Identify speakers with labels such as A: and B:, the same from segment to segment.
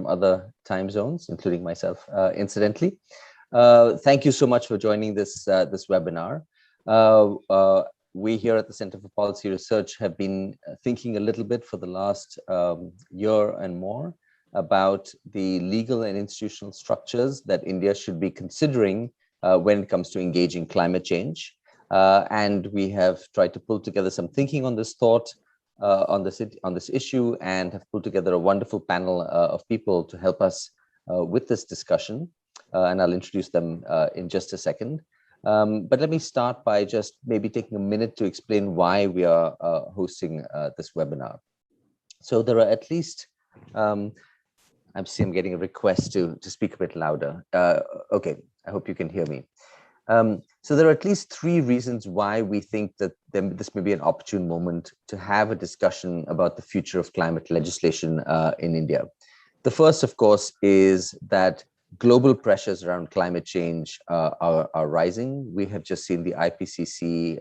A: from other time zones, including myself, incidentally. Thank you so much for joining this webinar. We here at the Center for Policy Research have been thinking a little bit for the last year and more about the legal and institutional structures that India should be considering when it comes to engaging climate change. And we have tried to pull together some thinking on this thought, on this issue, and have put together a wonderful panel of people to help us with this discussion. And I'll introduce them in just a second. But let me start by just maybe taking a minute to explain why we are hosting this webinar. So there are at least, I'm getting a request to speak a bit louder. Okay, I hope you can hear me. So there are at least three reasons why we think that this may be an opportune moment to have a discussion about the future of climate legislation in India. The first, of course, is that global pressures around climate change are rising. We have just seen the IPCC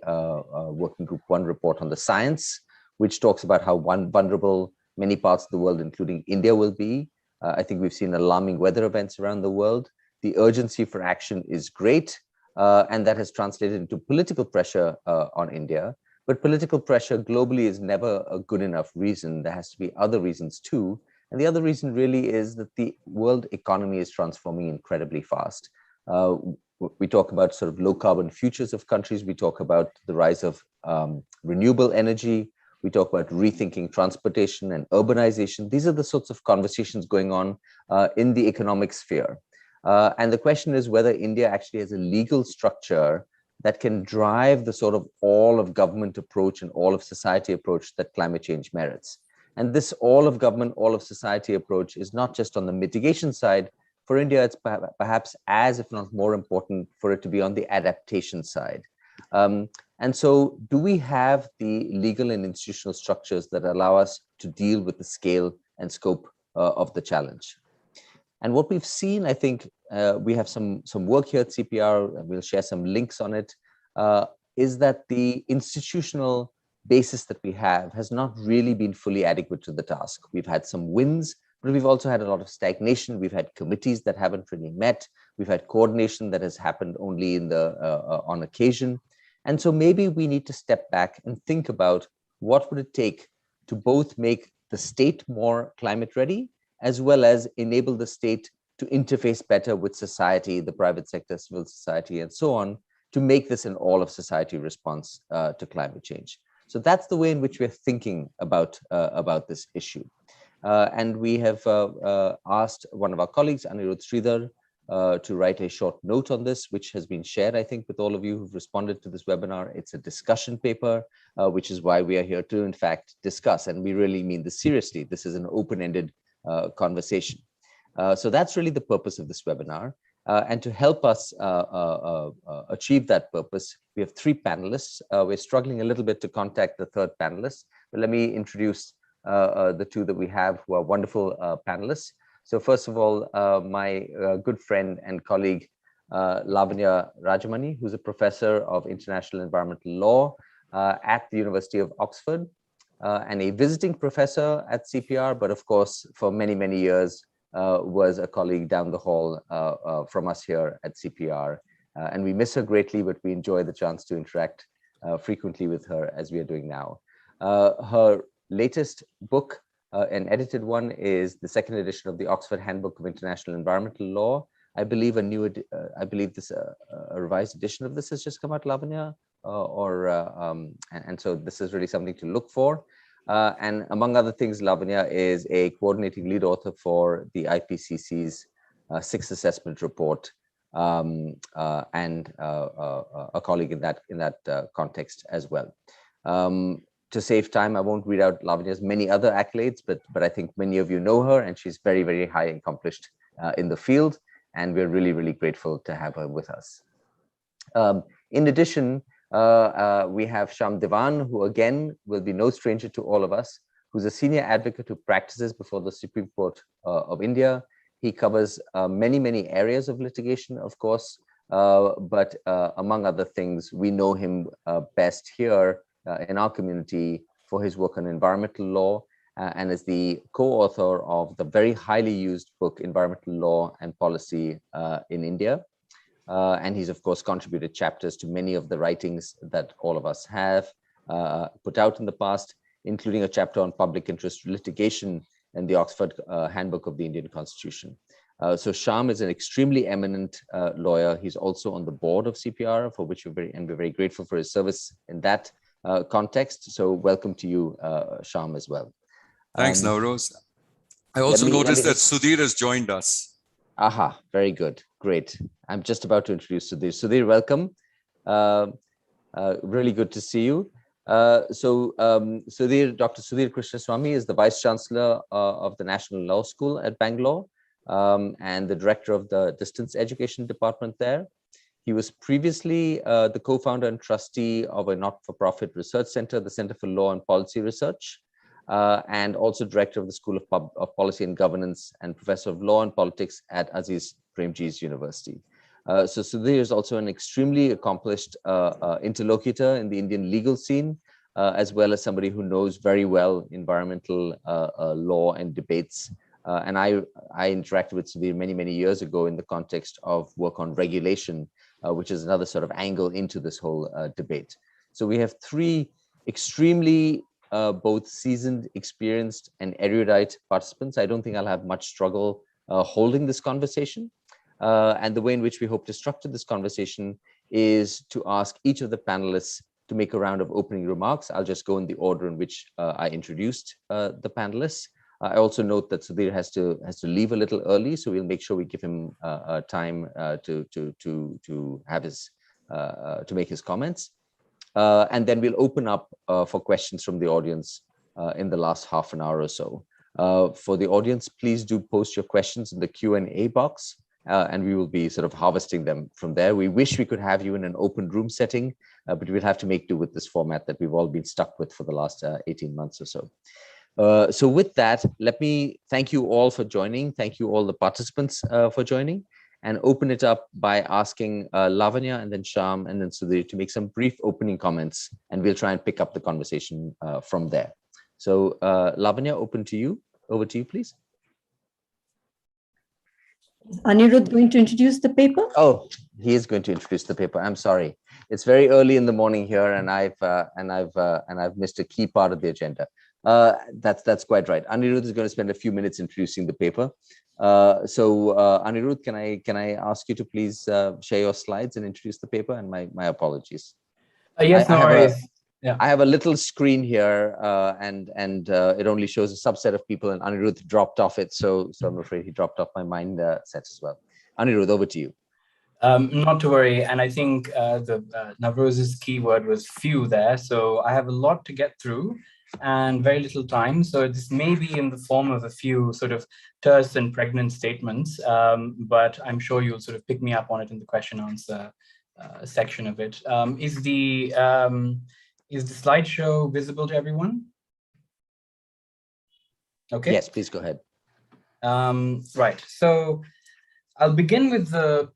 A: Working Group 1 report on the science, which talks about how vulnerable many parts of the world, including India, will be. I think we've seen alarming weather events around the world. The urgency for action is great. And that has translated into political pressure on India. But political pressure globally is never a good enough reason. There has to be other reasons too. And the other reason really is that the world economy is transforming incredibly fast. We talk about sort of low carbon futures of countries. We talk about the rise of renewable energy. We talk about rethinking transportation and urbanization. These are the sorts of conversations going on in the economic sphere. And the question is whether India actually has a legal structure that can drive the sort of all of government approach and all of society approach that climate change merits. And this all of government, all of society approach is not just on the mitigation side. For India, it's perhaps as, if not more important, for it to be on the adaptation side. And so do we have the legal and institutional structures that allow us to deal with the scale and scope of the challenge? And what we've seen, I think, we have some work here at CPR, and we'll share some links on it, is that the institutional basis that we have has not really been fully adequate to the task. We've had some wins, but we've also had a lot of stagnation. We've had committees that haven't really met. We've had coordination that has happened only in on occasion. And so maybe we need to step back and think about what would it take to both make the state more climate ready, as well as enable the state to interface better with society, the private sector, civil society, and so on, to make this an all of society response to climate change. So that's the way in which we're thinking about this issue. And we have asked one of our colleagues, Anirudh Sridhar, to write a short note on this, which has been shared, I think, with all of you who've responded to this webinar. It's a discussion paper, which is why we are here to, in fact, discuss. And we really mean this seriously. This is an open-ended conversation. So that's really the purpose of this webinar. And to help us achieve that purpose, we have three panelists. We're struggling a little bit to contact the third panelist, but let me introduce the two that we have who are wonderful panelists. So first of all, my good friend and colleague, Lavanya Rajamani, who's a professor of international environmental law at the University of Oxford, and a visiting professor at CPR, but of course, for many, many years, was a colleague down the hall from us here at CPR. And we miss her greatly, but we enjoy the chance to interact frequently with her as we are doing now. Her latest book, an edited one, is the second edition of the Oxford Handbook of International Environmental Law. I believe a revised edition of this has just come out, Lavanya, and so this is really something to look for. And among other things, Lavanya is a coordinating lead author for the IPCC's sixth assessment report, and a colleague in that context as well. To save time, I won't read out Lavanya's many other accolades, but I think many of you know her, and she's very, very high accomplished in the field, and we're really, really grateful to have her with us. In addition, we have Sham Devan, who again will be no stranger to all of us, who's a senior advocate who practices before the Supreme Court of India. He covers many, many areas of litigation, of course, but among other things, we know him best here in our community for his work on environmental law and is the co-author of the very highly used book, Environmental Law and Policy in India. And he's, of course, contributed chapters to many of the writings that all of us have put out in the past, including a chapter on public interest litigation in the Oxford Handbook of the Indian Constitution. So Shyam is an extremely eminent lawyer. He's also on the board of CPR, for which we're very grateful for his service in that context. So welcome to you, Shyam, as well.
B: Thanks, Navroz. I also noticed that Sudhir has joined us.
A: Aha, very good. Great. I'm just about to introduce Sudhir. Sudhir, welcome. Really good to see you. Sudhir, Dr. Sudhir Krishnaswamy is the Vice Chancellor of the National Law School at Bangalore and the Director of the Distance Education Department there. He was previously the co-founder and trustee of a not-for-profit research center, the Center for Law and Policy Research, and also director of the School of Policy and Governance and professor of law and politics at Aziz Premji's University. So Sudhir is also an extremely accomplished interlocutor in the Indian legal scene, as well as somebody who knows very well environmental law and debates. And I interacted with Sudhir many years ago in the context of work on regulation, which is another sort of angle into this whole debate. So we have three extremely both seasoned, experienced, and erudite participants. I don't think I'll have much struggle holding this conversation. And the way in which we hope to structure this conversation is to ask each of the panelists to make a round of opening remarks. I'll just go in the order in which I introduced the panelists. I also note that Sudhir has to leave a little early, so we'll make sure we give him time to have his to make his comments. And then we'll open up for questions from the audience in the last half an hour or so. For the audience, please do post your questions in the Q&A box, and we will be sort of harvesting them from there. We wish we could have you in an open room setting, but we'll have to make do with this format that we've all been stuck with for the last 18 months or so. So with that, let me thank you all for joining. Thank you all the participants for joining, and open it up by asking Lavanya and then Shyam and then Sudhir to make some brief opening comments, and we'll try and pick up the conversation from there. So Lavanya, over to you, please.
C: Anirudh going to introduce the paper?
A: Oh, he is going to introduce the paper. I'm sorry. It's very early in the morning here, and I've missed a key part of the agenda. That's quite right. Anirudh is going to spend a few minutes introducing the paper. So Anirudh, can I ask you to please share your slides and introduce the paper? And my apologies.
D: Yes, no worries. Yeah.
A: I have a little screen here, and it only shows a subset of people, and Anirudh dropped off it, so I'm afraid he dropped off my mind set as well. Anirudh, over to you.
D: Not to worry, and I think Navroz's keyword was few there, so I have a lot to get through and very little time. So this may be in the form of a few sort of terse and pregnant statements, but I'm sure you'll sort of pick me up on it in the question answer section of it. Is the slideshow visible to everyone? Okay.
A: Yes, please go ahead.
D: Right. So I'll begin with the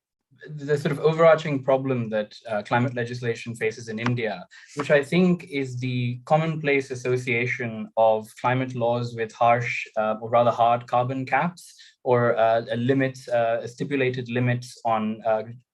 D: sort of overarching problem that climate legislation faces in India, which I think is the commonplace association of climate laws with harsh or rather hard carbon caps or stipulated limits on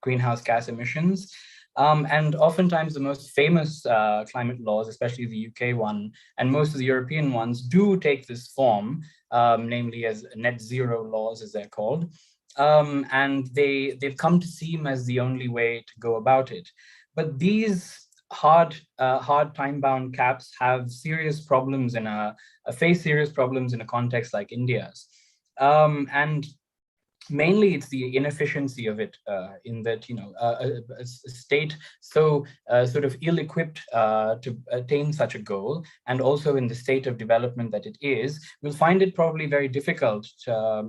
D: greenhouse gas emissions. And oftentimes the most famous climate laws, especially the UK one, and most of the European ones do take this form, namely as net zero laws, as they're called. And they've come to seem as the only way to go about it. But these hard time-bound caps have serious problems face serious problems in a context like India's. And mainly it's the inefficiency of it in that, a state so sort of ill-equipped to attain such a goal, and also in the state of development that it is, will find it probably very difficult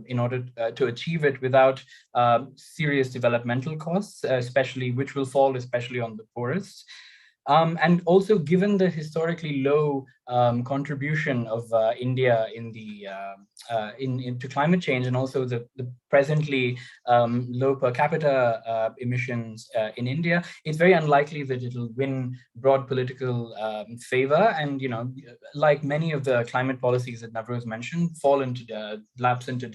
D: in order to achieve it without serious developmental costs, which will fall especially on the poorest. And also, given the historically low contribution of India in the into climate change, and also the presently low per capita emissions in India, it's very unlikely that it'll win broad political favor. And like many of the climate policies that Navroz mentioned, fall into lapse into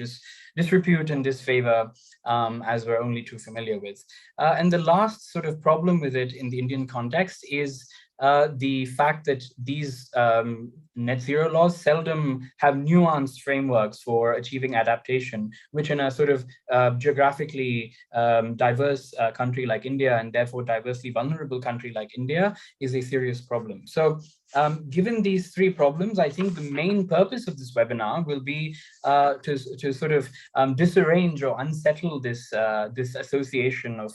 D: disrepute and disfavor, as we're only too familiar with. And the last sort of problem with it in the Indian context is the fact that these net zero laws seldom have nuanced frameworks for achieving adaptation, which in a sort of geographically diverse country like India, and therefore diversely vulnerable country like India, is a serious problem. So given these three problems, I think the main purpose of this webinar will be to sort of disarrange or unsettle this association of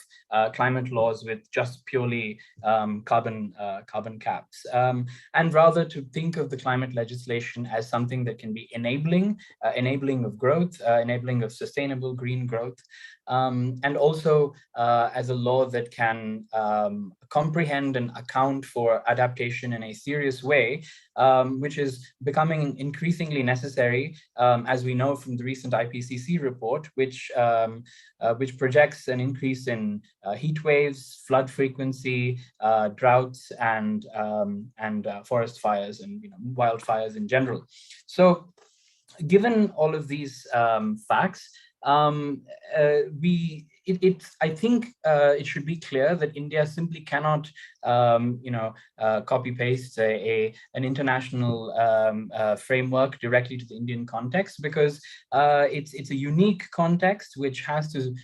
D: climate laws with just purely carbon caps, and rather to think of the climate legislation as something that can be enabling of growth, enabling of sustainable green growth, and also as a law that can comprehend and account for adaptation in a serious way, which is becoming increasingly necessary, as we know from the recent IPCC report, which projects an increase in heat waves, flood frequency, droughts, and forest fires, and wildfires in general. So, given all of these facts, I think it should be clear that India simply cannot, copy paste an international framework directly to the Indian context, because it's a unique context which has to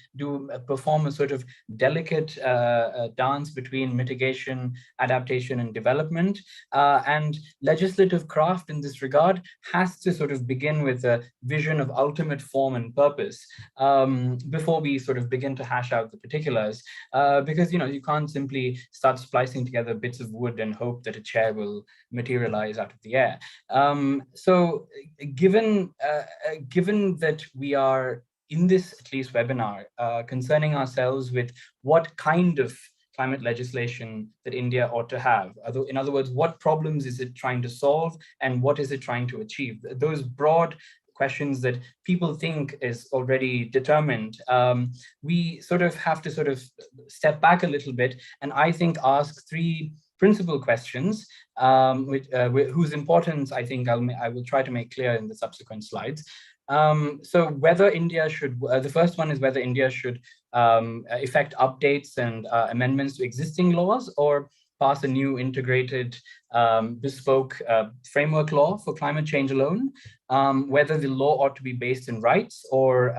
D: perform a sort of delicate dance between mitigation, adaptation, and development. And legislative craft in this regard has to sort of begin with a vision of ultimate form and purpose before we sort of begin to hash out the particulars, because you can't simply start splicing together bits of wood and hope that a chair will materialize out of the air. So given that we are in this, at least, webinar concerning ourselves with what kind of climate legislation that India ought to have. In other words, what problems is it trying to solve, and what is it trying to achieve? Those broad questions that people think is already determined, we sort of have to sort of step back a little bit, and I think ask three principal questions, whose importance I think I will try to make clear in the subsequent slides. So whether India should, the first one is whether India should effect updates and amendments to existing laws, or pass a new integrated bespoke framework law for climate change alone, whether the law ought to be based in rights or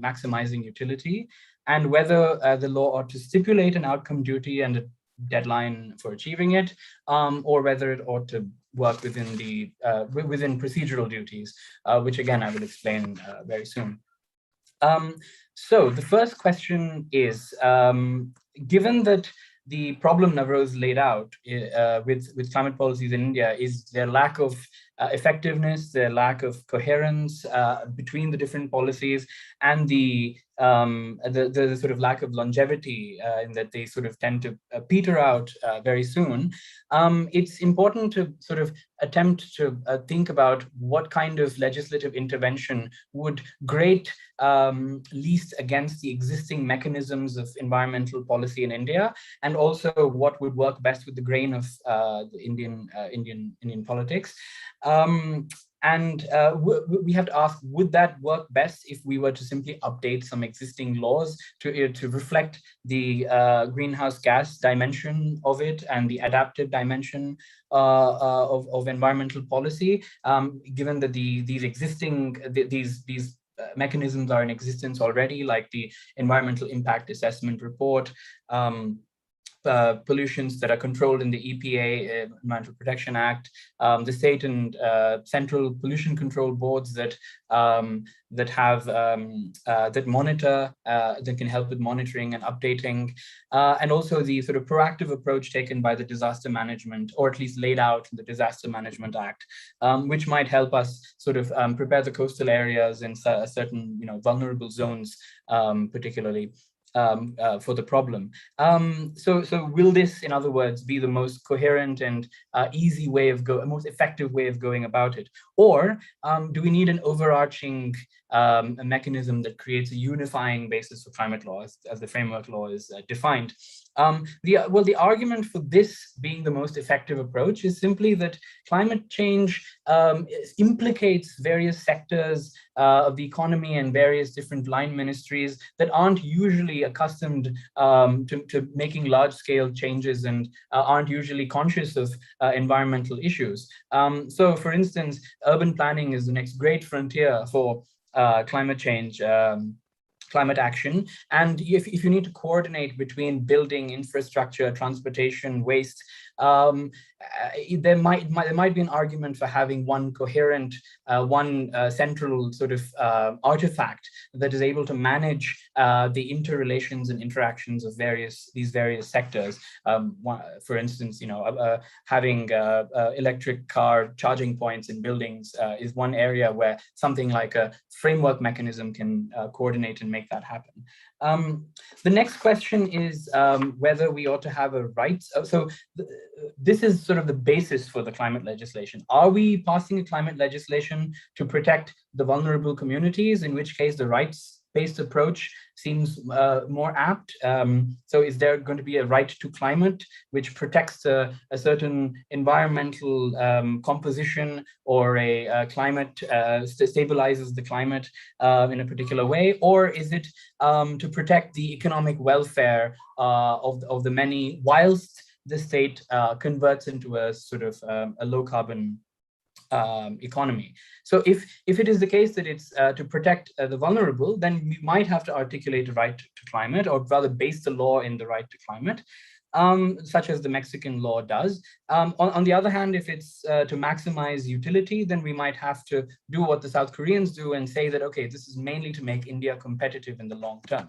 D: maximizing utility, and whether the law ought to stipulate an outcome duty and a deadline for achieving it, or whether it ought to work within within procedural duties, which again I will explain very soon. So the first question is, given that the problem Navroz laid out with climate policies in India is their lack of effectiveness, their lack of coherence between the different policies, and the sort of lack of longevity in that they sort of tend to peter out very soon. It's important to sort of attempt to think about what kind of legislative intervention would grate least against the existing mechanisms of environmental policy in India, and also what would work best with the grain of the Indian politics. And we have to ask, would that work best if we were to simply update some existing laws to reflect the greenhouse gas dimension of it and the adaptive dimension of environmental policy, given that these existing mechanisms are in existence already, like the Environmental Impact Assessment Report, pollutions that are controlled in the EPA, Environmental Protection Act, the state and central pollution control boards that have that monitor, that can help with monitoring and updating, and also the sort of proactive approach taken by the disaster management, or at least laid out in the Disaster Management Act, which might help us sort of prepare the coastal areas in certain vulnerable zones, particularly. for the problem. So will this, in other words, be the most coherent and easy way of most effective way of going about it? Or do we need an overarching a mechanism that creates a unifying basis for climate law as the framework law is defined? The argument for this being the most effective approach is simply that climate change implicates various sectors of the economy and various different line ministries that aren't usually accustomed to making large-scale changes and aren't usually conscious of environmental issues. So, for instance, urban planning is the next great frontier for climate change. Climate action. And if you need to coordinate between building, infrastructure, transportation, waste, there might be an argument for having one coherent, one central sort of artifact that is able to manage the interrelations and interactions of these various sectors. For instance, having electric car charging points in buildings is one area where something like a framework mechanism can coordinate and make that happen. The next question is whether we ought to have a rights. This is sort of the basis for the climate legislation. Are we passing a climate legislation to protect the vulnerable communities, in which case the rights-based approach seems more apt? So is there going to be a right to climate which protects a certain environmental composition, or a climate, stabilizes the climate in a particular way? Or is it to protect the economic welfare of the many, whilst the state converts into a sort of a low carbon economy? So if it is the case that it's to protect the vulnerable, then we might have to articulate a right to climate, or rather base the law in the right to climate, such as the Mexican law does. On the other hand, if it's to maximize utility, then we might have to do what the South Koreans do and say that, okay, this is mainly to make India competitive in the long term.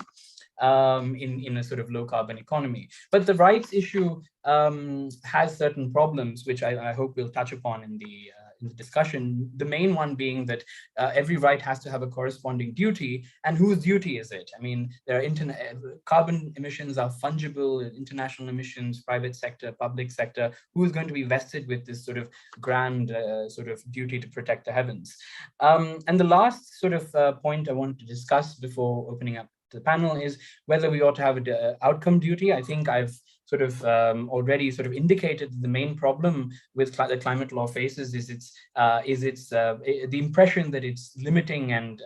D: In a sort of low carbon economy. But the rights issue has certain problems, which I hope we'll touch upon in the discussion. The main one being that every right has to have a corresponding duty, and whose duty is it? I mean, there are carbon emissions are fungible, international emissions, private sector, public sector. Who is going to be vested with this sort of grand sort of duty to protect the heavens? And the last sort of point I wanted to discuss before opening up the panel is whether we ought to have an outcome duty. I think I've sort of already sort of indicated the main problem with the climate law faces is the impression that it's limiting and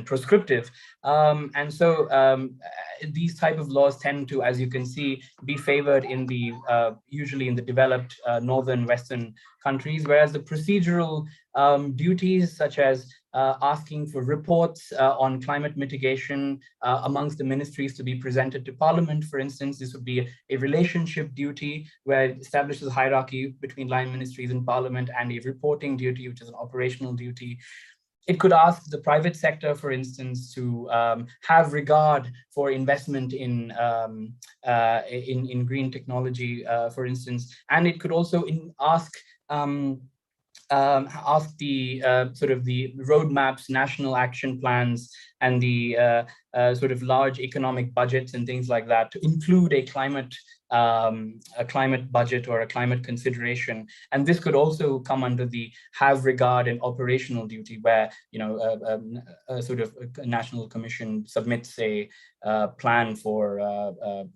D: prescriptive, and so these type of laws tend to, as you can see, be favored in the usually in the developed northern Western countries, whereas the procedural duties, such as asking for reports on climate mitigation amongst the ministries to be presented to Parliament, for instance. This would be a relationship duty where it establishes a hierarchy between line ministries and Parliament, and a reporting duty, which is an operational duty. It could ask the private sector, for instance, to have regard for investment in green technology, for instance, and it could also ask the sort of the roadmaps, national action plans, and the sort of large economic budgets and things like that to include a climate budget or a climate consideration. And this could also come under the have regard and operational duty, where a sort of a national commission submits a plan for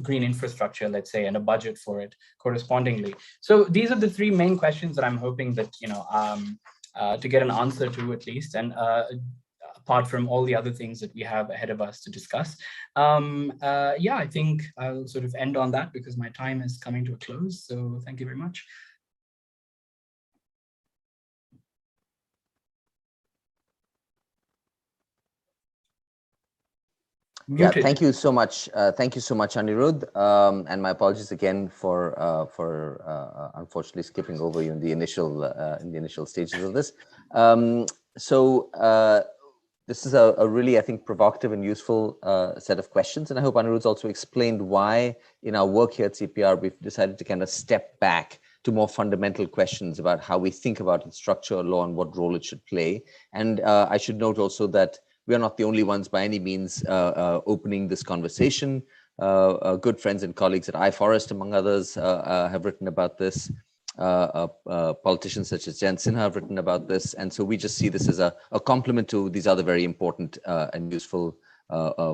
D: green infrastructure, let's say, and a budget for it correspondingly. So these are the three main questions that I'm hoping that to get an answer to, at least, and apart from all the other things that we have ahead of us to discuss. Yeah, I think I'll sort of end on that because my time is coming to a close. So thank you very much.
A: Muted. Yeah, thank you so much. Thank you so much, Anirudh. And my apologies again for unfortunately skipping over you in the initial stages of this. This is a really, I think, provocative and useful set of questions. And I hope Anirudh's also explained why in our work here at CPR, we've decided to kind of step back to more fundamental questions about how we think about its structure, law, and what role it should play. And I should note also that we are not the only ones by any means opening this conversation. Good friends and colleagues at iForest, among others, have written about this. Politicians such as Jayant Sinha have written about this. And so we just see this as a complement to these other very important and useful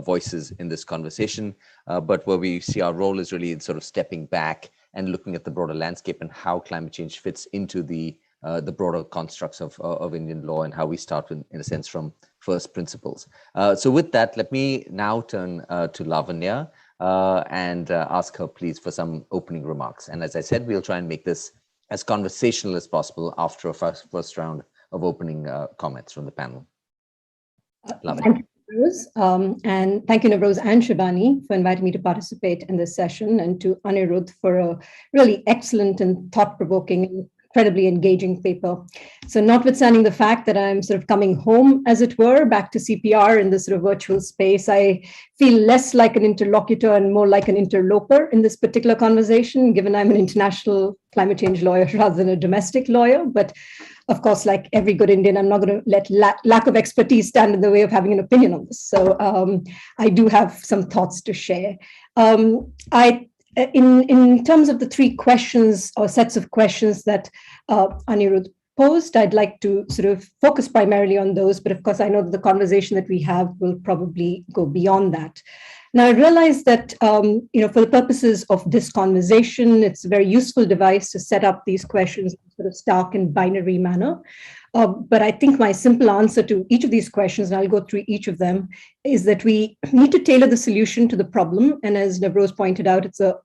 A: voices in this conversation. But where we see our role is really in sort of stepping back and looking at the broader landscape and how climate change fits into the broader constructs of Indian law, and how we start in a sense from first principles. So with that, let me now turn to Lavanya and ask her, please, for some opening remarks. And as I said, we'll try and make this as conversational as possible after a first round of opening comments from the panel.
C: Thank you, Navroz. And thank you, Navroz and Shivani, for inviting me to participate in this session, and to Anirudh for a really excellent and thought-provoking, incredibly engaging paper. So notwithstanding the fact that I'm sort of coming home, as it were, back to CPR in this sort of virtual space, I feel less like an interlocutor and more like an interloper in this particular conversation, given I'm an international climate change lawyer rather than a domestic lawyer. But of course, like every good Indian, I'm not going to let lack of expertise stand in the way of having an opinion on this. So I do have some thoughts to share. In terms of the three questions or sets of questions that Anirudh posed, I'd like to sort of focus primarily on those, but of course I know that the conversation that we have will probably go beyond that. Now, I realize that for the purposes of this conversation, it's a very useful device to set up these questions in sort of stark and binary manner. But I think my simple answer to each of these questions, and I'll go through each of them, is that we need to tailor the solution to the problem. And as Navroz pointed out, it's a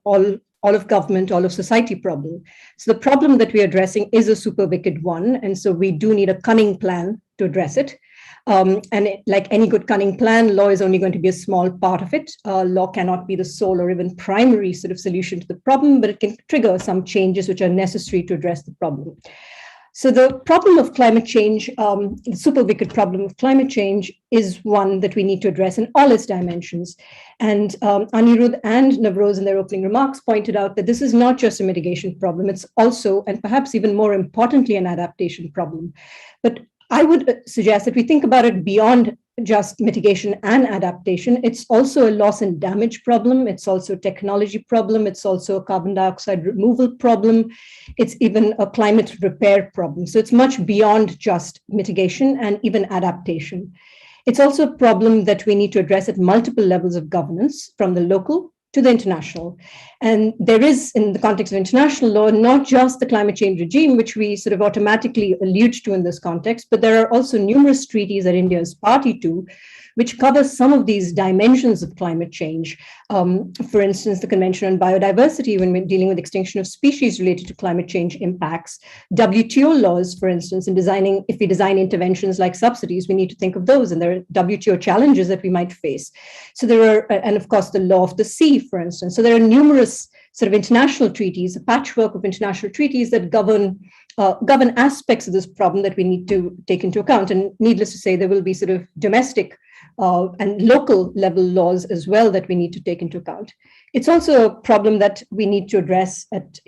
C: all of government, all of society problem. So the problem that we're addressing is a super wicked one. And so we do need a cunning plan to address it. Like any good cunning plan, law is only going to be a small part of it. Law cannot be the sole or even primary sort of solution to the problem, but it can trigger some changes which are necessary to address the problem. So the problem of climate change, the super wicked problem of climate change, is one that we need to address in all its dimensions. And Anirudh and Navroz in their opening remarks pointed out that this is not just a mitigation problem, it's also, and perhaps even more importantly, an adaptation problem. But I would suggest that we think about it beyond just mitigation and adaptation. It's also a loss and damage problem. It's also a technology problem. It's also a carbon dioxide removal problem. It's even a climate repair problem. So it's much beyond just mitigation and even adaptation. It's also a problem that we need to address at multiple levels of governance, from the local to the international. And there is, in the context of international law, not just the climate change regime, which we sort of automatically allude to in this context, but there are also numerous treaties that India is party to, which cover some of these dimensions of climate change. For instance, the Convention on Biodiversity, when we're dealing with extinction of species related to climate change impacts. WTO laws, for instance, if we design interventions like subsidies, we need to think of those, and there are WTO challenges that we might face. So there are, and of course, the law of the sea, for instance. So there are numerous sort of international treaties, a patchwork of international treaties that govern aspects of this problem that we need to take into account. And needless to say, there will be sort of domestic and local level laws as well that we need to take into account. It's also a problem that we need to address at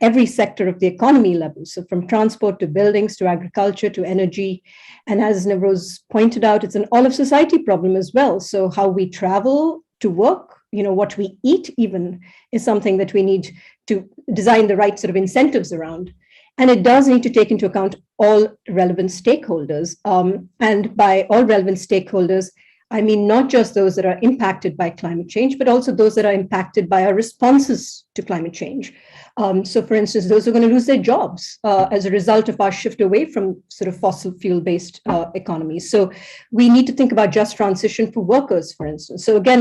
C: every sector of the economy level. So from transport to buildings to agriculture to energy. And as Navroz pointed out, it's an all of society problem as well. So how we travel to work, what we eat even, is something that we need to design the right sort of incentives around. And it does need to take into account all relevant stakeholders. And by all relevant stakeholders, I mean not just those that are impacted by climate change, but also those that are impacted by our responses to climate change. So for instance, those who are going to lose their jobs as a result of our shift away from sort of fossil fuel-based economies. So we need to think about just transition for workers, for instance. So again,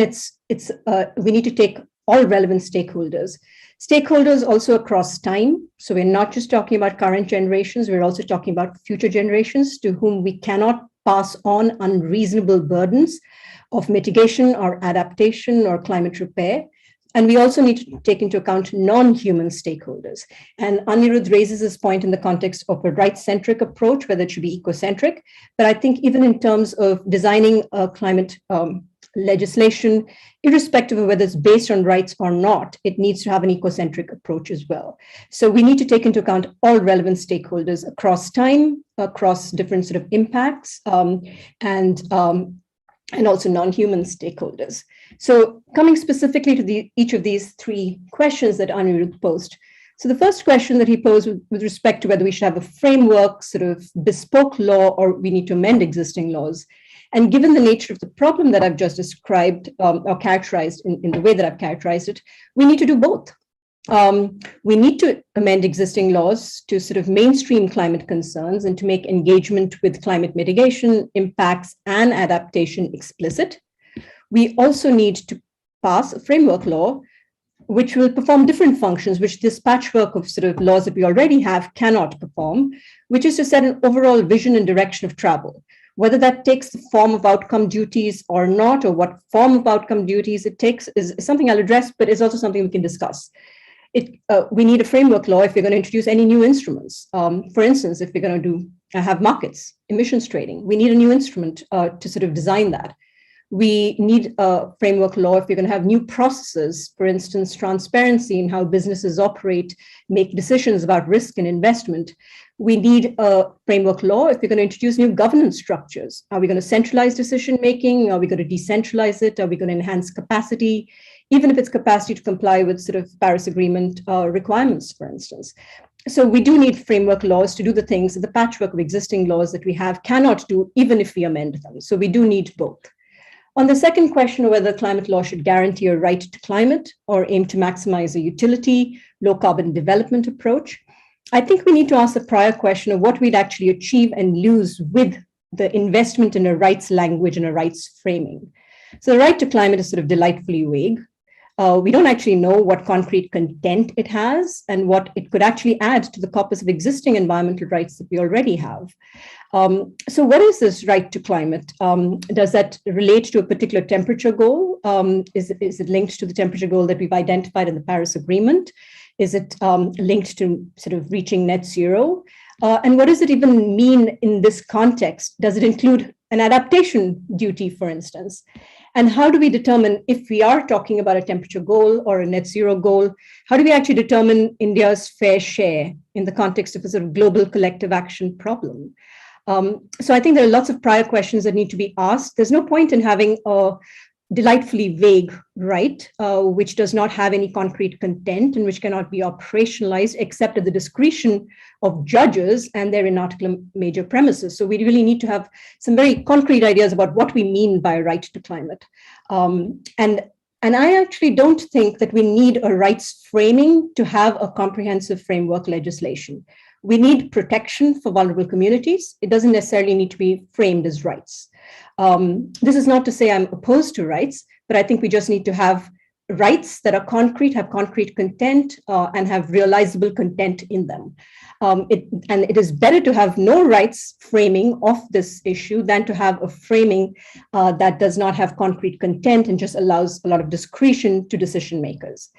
C: we need to take all relevant stakeholders. Stakeholders also across time. So we're not just talking about current generations, we're also talking about future generations to whom we cannot pass on unreasonable burdens of mitigation or adaptation or climate repair. And we also need to take into account non-human stakeholders. And Anirudh raises this point in the context of a right-centric approach, whether it should be ecocentric. But I think even in terms of designing a climate legislation, irrespective of whether it's based on rights or not, it needs to have an ecocentric approach as well. So we need to take into account all relevant stakeholders across time, across different sort of impacts, and and also non-human stakeholders. So coming specifically to each of these three questions that Anirudh posed. So the first question that he posed with respect to whether we should have a framework, sort of bespoke law, or we need to amend existing laws. And given the nature of the problem that I've just described or characterized in the way that I've characterized it, we need to do both. We need to amend existing laws to sort of mainstream climate concerns and to make engagement with climate mitigation, impacts, and adaptation explicit. We also need to pass a framework law which will perform different functions, which this patchwork of sort of laws that we already have cannot perform, which is to set an overall vision and direction of travel. Whether that takes the form of outcome duties or not, or what form of outcome duties it takes is something I'll address, but it's also something we can discuss. We need a framework law if we're going to introduce any new instruments. For instance, if we're going to have markets, emissions trading, we need a new instrument to sort of design that. We need a framework law if we're going to have new processes, for instance, transparency in how businesses operate, make decisions about risk and investment. We need a framework law if we're going to introduce new governance structures. Are we going to centralize decision-making? Are we going to decentralize it? Are we going to enhance capacity? Even if it's capacity to comply with sort of Paris Agreement requirements, for instance. So we do need framework laws to do the things that the patchwork of existing laws that we have cannot do, even if we amend them. So we do need both. On the second question of whether climate law should guarantee a right to climate or aim to maximize a utility, low carbon development approach, I think we need to ask the prior question of what we'd actually achieve and lose with the investment in a rights language and a rights framing. So the right to climate is sort of delightfully vague. We don't actually know what concrete content it has and what it could actually add to the corpus of existing environmental rights that we already have. So what is this right to climate? Does that relate to a particular temperature goal? Is it linked to the temperature goal that we've identified in the Paris Agreement? Is it linked to sort of reaching net zero? And what does it even mean in this context? Does it include an adaptation duty, for instance? And how do we determine if we are talking about a temperature goal or a net zero goal, how do we actually determine India's fair share in the context of a sort of global collective action problem? So I think there are lots of prior questions that need to be asked. There's no point in having a delightfully vague right, which does not have any concrete content and which cannot be operationalized except at the discretion of judges and their inarticulate major premises. So we really need to have some very concrete ideas about what we mean by right to climate. And I actually don't think that we need a rights framing to have a comprehensive framework legislation. We need protection for vulnerable communities. It doesn't necessarily need to be framed as rights. This is not to say I'm opposed to rights, but I think we just need to have rights that are concrete, have concrete content, and have realizable content in them. It is better to have no rights framing of this issue than to have a framing that does not have concrete content and just allows a lot of discretion to decision makers.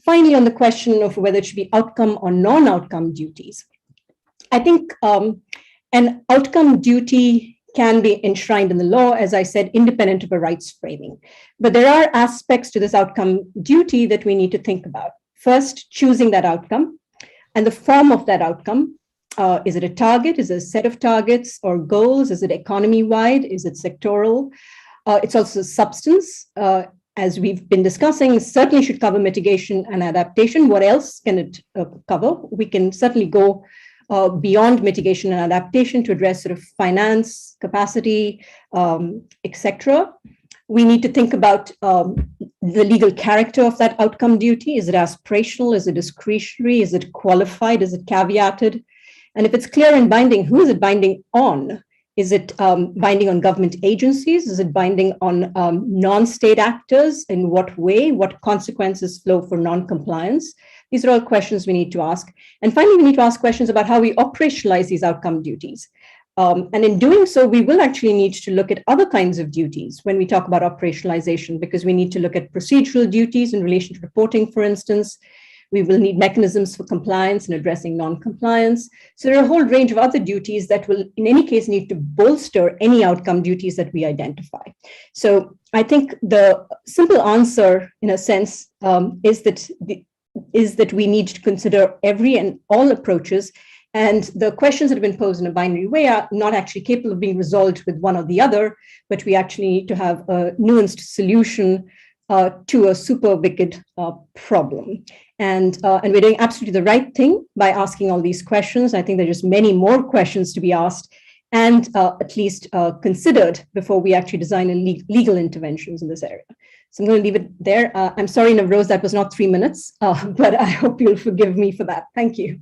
C: Finally, on the question of whether it should be outcome or non-outcome duties, I think an outcome duty can be enshrined in the law, as I said, independent of a rights framing. But there are aspects to this outcome duty that we need to think about. First, choosing that outcome and the form of that outcome. Is it a target? Is it a set of targets or goals? Is it economy-wide? Is it sectoral? It's also substance. As we've been discussing, certainly should cover mitigation and adaptation. What else can it cover? We can certainly go beyond mitigation and adaptation to address sort of finance, capacity, etc. We need to think about the legal character of that outcome duty. Is it aspirational? Is it discretionary? Is it qualified? Is it caveated? And if it's clear and binding, who is it binding on? Is it binding on government agencies? Is it binding on non-state actors? In what way? What consequences flow for non-compliance? These are all questions we need to ask. And finally, we need to ask questions about how we operationalize these outcome duties. And in doing so, we will actually need to look at other kinds of duties when we talk about operationalization, because we need to look at procedural duties in relation to reporting, for instance. We will need mechanisms for compliance and addressing non-compliance. So there are a whole range of other duties that will, in any case, need to bolster any outcome duties that we identify. So I think the simple answer, in a sense, is that we need to consider every and all approaches And the questions that have been posed in a binary way are not actually capable of being resolved with one or the other, but we actually need to have a nuanced solution to a super wicked problem. And we're doing absolutely the right thing by asking all these questions. I think there are just many more questions to be asked and at least considered before we actually design legal interventions in this area. So I'm going to leave it there. I'm sorry, Navroz, that was not 3 minutes, but I hope you'll forgive me for that. Thank you.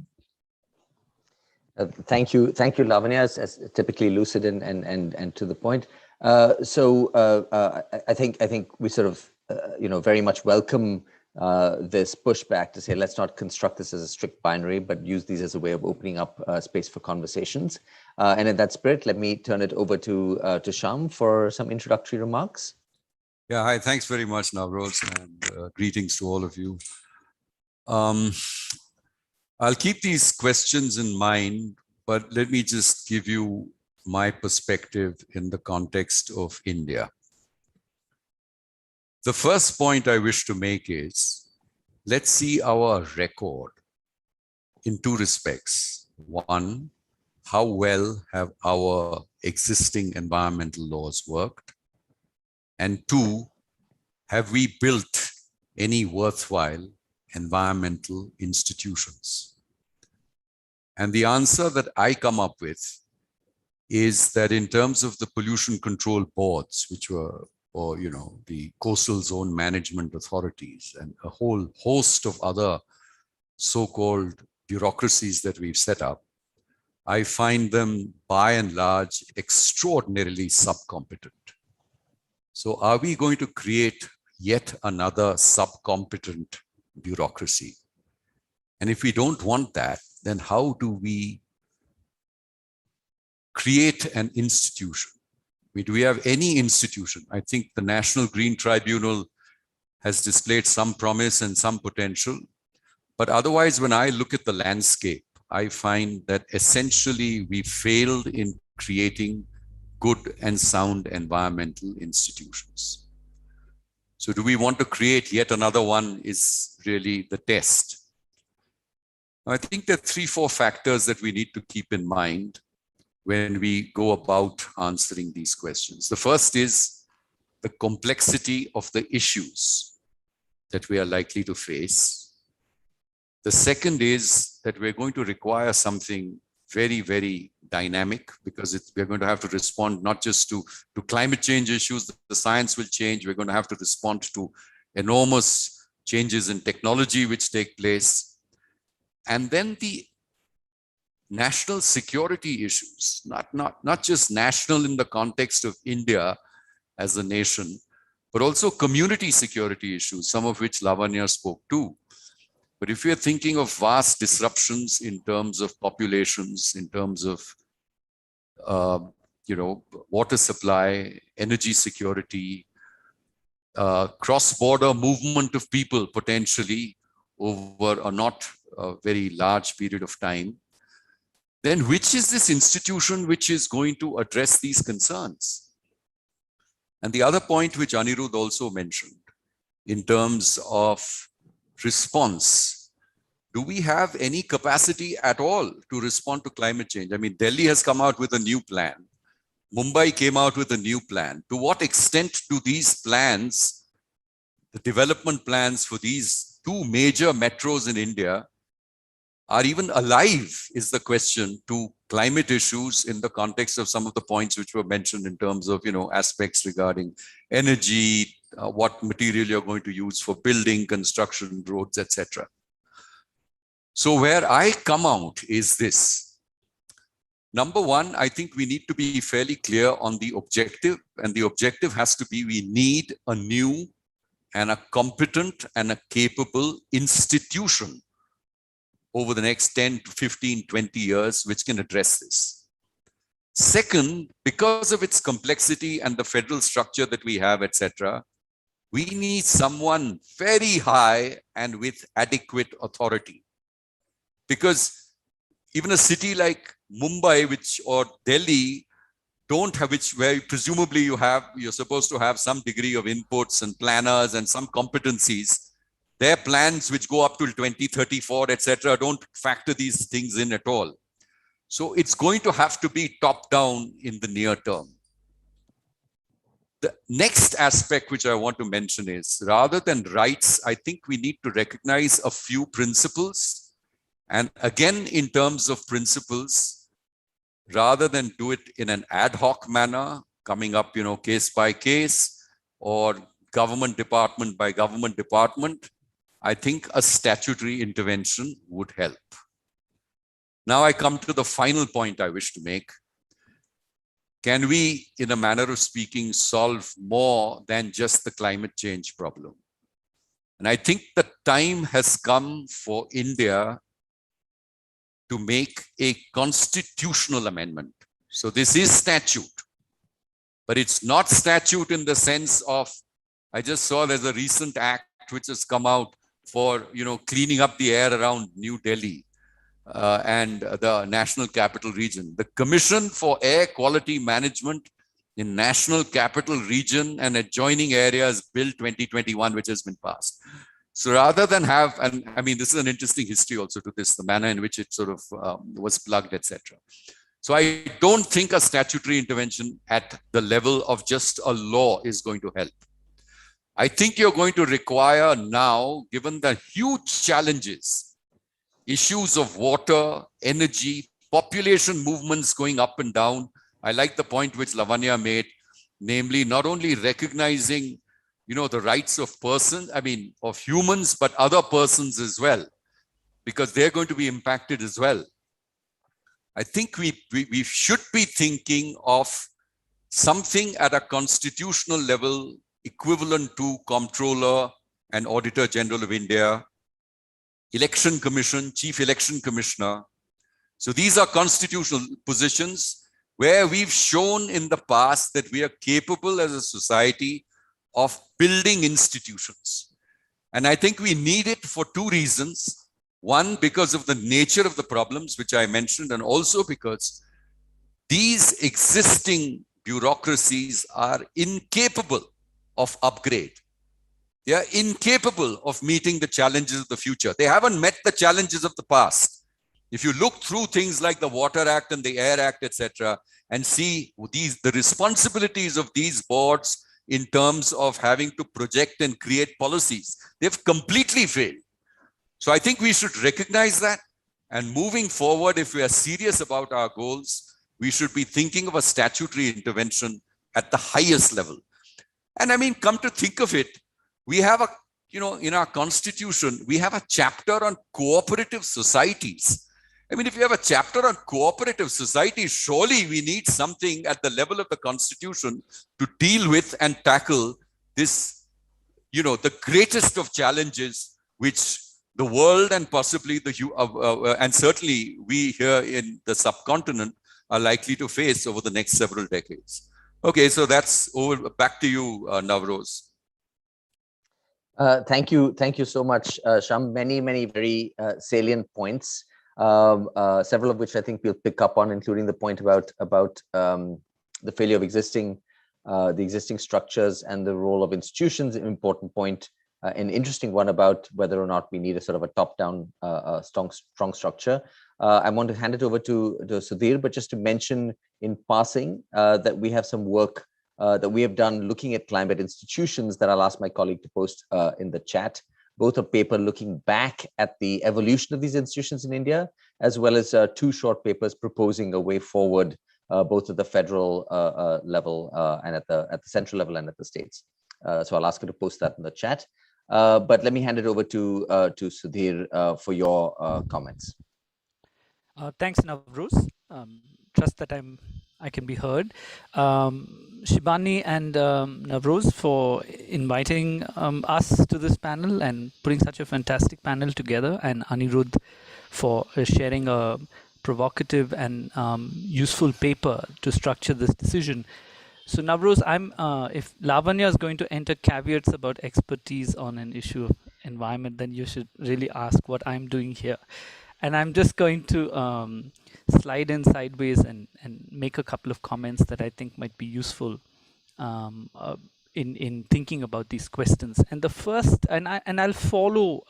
A: Thank you, Lavanya, as typically lucid and to the point. I think we sort of very much welcome this pushback to say let's not construct this as a strict binary, but use these as a way of opening up space for conversations. And in that spirit, let me turn it over to Shyam for some introductory remarks.
B: Yeah, hi. Thanks very much, Navroz, and greetings to all of you. I'll keep these questions in mind, but let me just give you my perspective in the context of India. The first point I wish to make is, let's see our record in two respects. One, how well have our existing environmental laws worked? And two, have we built any worthwhile environmental institutions? And the answer that I come up with is that in terms of the pollution control boards, which were, or the coastal zone management authorities and a whole host of other so-called bureaucracies that we've set up, I find them by and large extraordinarily subcompetent. So are we going to create yet another subcompetent bureaucracy? And if we don't want that, then how do we create an institution? Do we have any institution? I think the National Green Tribunal has displayed some promise and some potential. But otherwise, when I look at the landscape, I find that essentially we failed in creating good and sound environmental institutions. So do we want to create yet another one is really the test. I think there are 3-4 factors that we need to keep in mind when we go about answering these questions. The first is the complexity of the issues that we are likely to face. The second is that we're going to require something very, very dynamic, because we're going to have to respond not just to climate change issues, the science will change. We're going to have to respond to enormous changes in technology which take place. And then the national security issues, not just national in the context of India as a nation, but also community security issues, some of which Lavanya spoke to. But if we are thinking of vast disruptions in terms of populations, in terms of water supply, energy security, cross-border movement of people potentially over a not very large period of time, then which is this institution which is going to address these concerns? And the other point which Anirudh also mentioned in terms of response, do we have any capacity at all to respond to climate change? I mean, Delhi has come out with a new plan. Mumbai came out with a new plan. To what extent do these plans, the development plans for these two major metros in India, are even alive is the question to climate issues in the context of some of the points which were mentioned in terms of, aspects regarding energy, what material you're going to use for building, construction, roads, etc. So where I come out is this. Number one, I think we need to be fairly clear on the objective, and the objective has to be we need a new and a competent and a capable institution over the next 10 to 15, 20 years, which can address this. Second, because of its complexity and the federal structure that we have, etc., we need someone very high and with adequate authority. Because even a city like Mumbai, or Delhi, don't have, where presumably you're supposed to have some degree of inputs and planners and some competencies. Their plans, which go up to 2034, etc., don't factor these things in at all. So it's going to have to be top down in the near term. The next aspect which I want to mention is, rather than rights, I think we need to recognize a few principles. And again, in terms of principles, rather than do it in an ad hoc manner, coming up, case by case or government department by government department, I think a statutory intervention would help. Now I come to the final point I wish to make. Can we, in a manner of speaking, solve more than just the climate change problem? And I think the time has come for India to make a constitutional amendment. So this is statute, but it's not statute in the sense of, I just saw there's a recent act which has come out for, cleaning up the air around New Delhi and the National Capital Region. The Commission for Air Quality Management in National Capital Region and adjoining areas, Bill 2021, which has been passed. So rather than have, and I mean, this is an interesting history also to this, the manner in which it sort of was plugged, etc. So I don't think a statutory intervention at the level of just a law is going to help. I think you're going to require now, given the huge challenges, issues of water, energy, population movements going up and down. I like the point which Lavanya made, namely not only recognizing, the rights of persons, of humans, but other persons as well, because they're going to be impacted as well. I think we should be thinking of something at a constitutional level equivalent to Comptroller and Auditor General of India, Election Commission, Chief Election Commissioner. So these are constitutional positions where we've shown in the past that we are capable as a society of building institutions. And I think we need it for two reasons. One, because of the nature of the problems, which I mentioned, and also because these existing bureaucracies are incapable of upgrade. They are incapable of meeting the challenges of the future. They haven't met the challenges of the past. If you look through things like the Water Act and the Air Act, etc., and see the responsibilities of these boards in terms of having to project and create policies, they've completely failed. So I think we should recognize that, and moving forward, if we are serious about our goals, we should be thinking of a statutory intervention at the highest level. And come to think of it, we have in our constitution, we have a chapter on cooperative societies. If you have a chapter on cooperative societies, surely we need something at the level of the constitution to deal with and tackle this, the greatest of challenges which the world and possibly and certainly we here in the subcontinent are likely to face over the next several decades. Okay, so that's over. Back to you, Navroz.
A: Thank you so much, Sham. Many very salient points. Several of which I think we'll pick up on, including the point about the failure of the existing structures and the role of institutions. An important point, an interesting one about whether or not we need a sort of a top-down, strong structure. I want to hand it over to Sudhir, but just to mention in passing that we have some work that we have done looking at climate institutions that I'll ask my colleague to post in the chat. Both a paper looking back at the evolution of these institutions in India, as well as two short papers proposing a way forward, both at the federal level and at the central level and at the states. So I'll ask her to post that in the chat. But let me hand it over to Sudhir for your comments.
E: Thanks, Navroz. Trust that I can be heard. Shibani and Navroz for inviting us to this panel and putting such a fantastic panel together, and Anirudh for sharing a provocative and useful paper to structure this decision. So Navroz, if Lavanya is going to enter caveats about expertise on an issue of environment, then you should really ask what I'm doing here. And I'm just going to slide in sideways and make a couple of comments that I think might be useful in thinking about these questions. And the first, I'll follow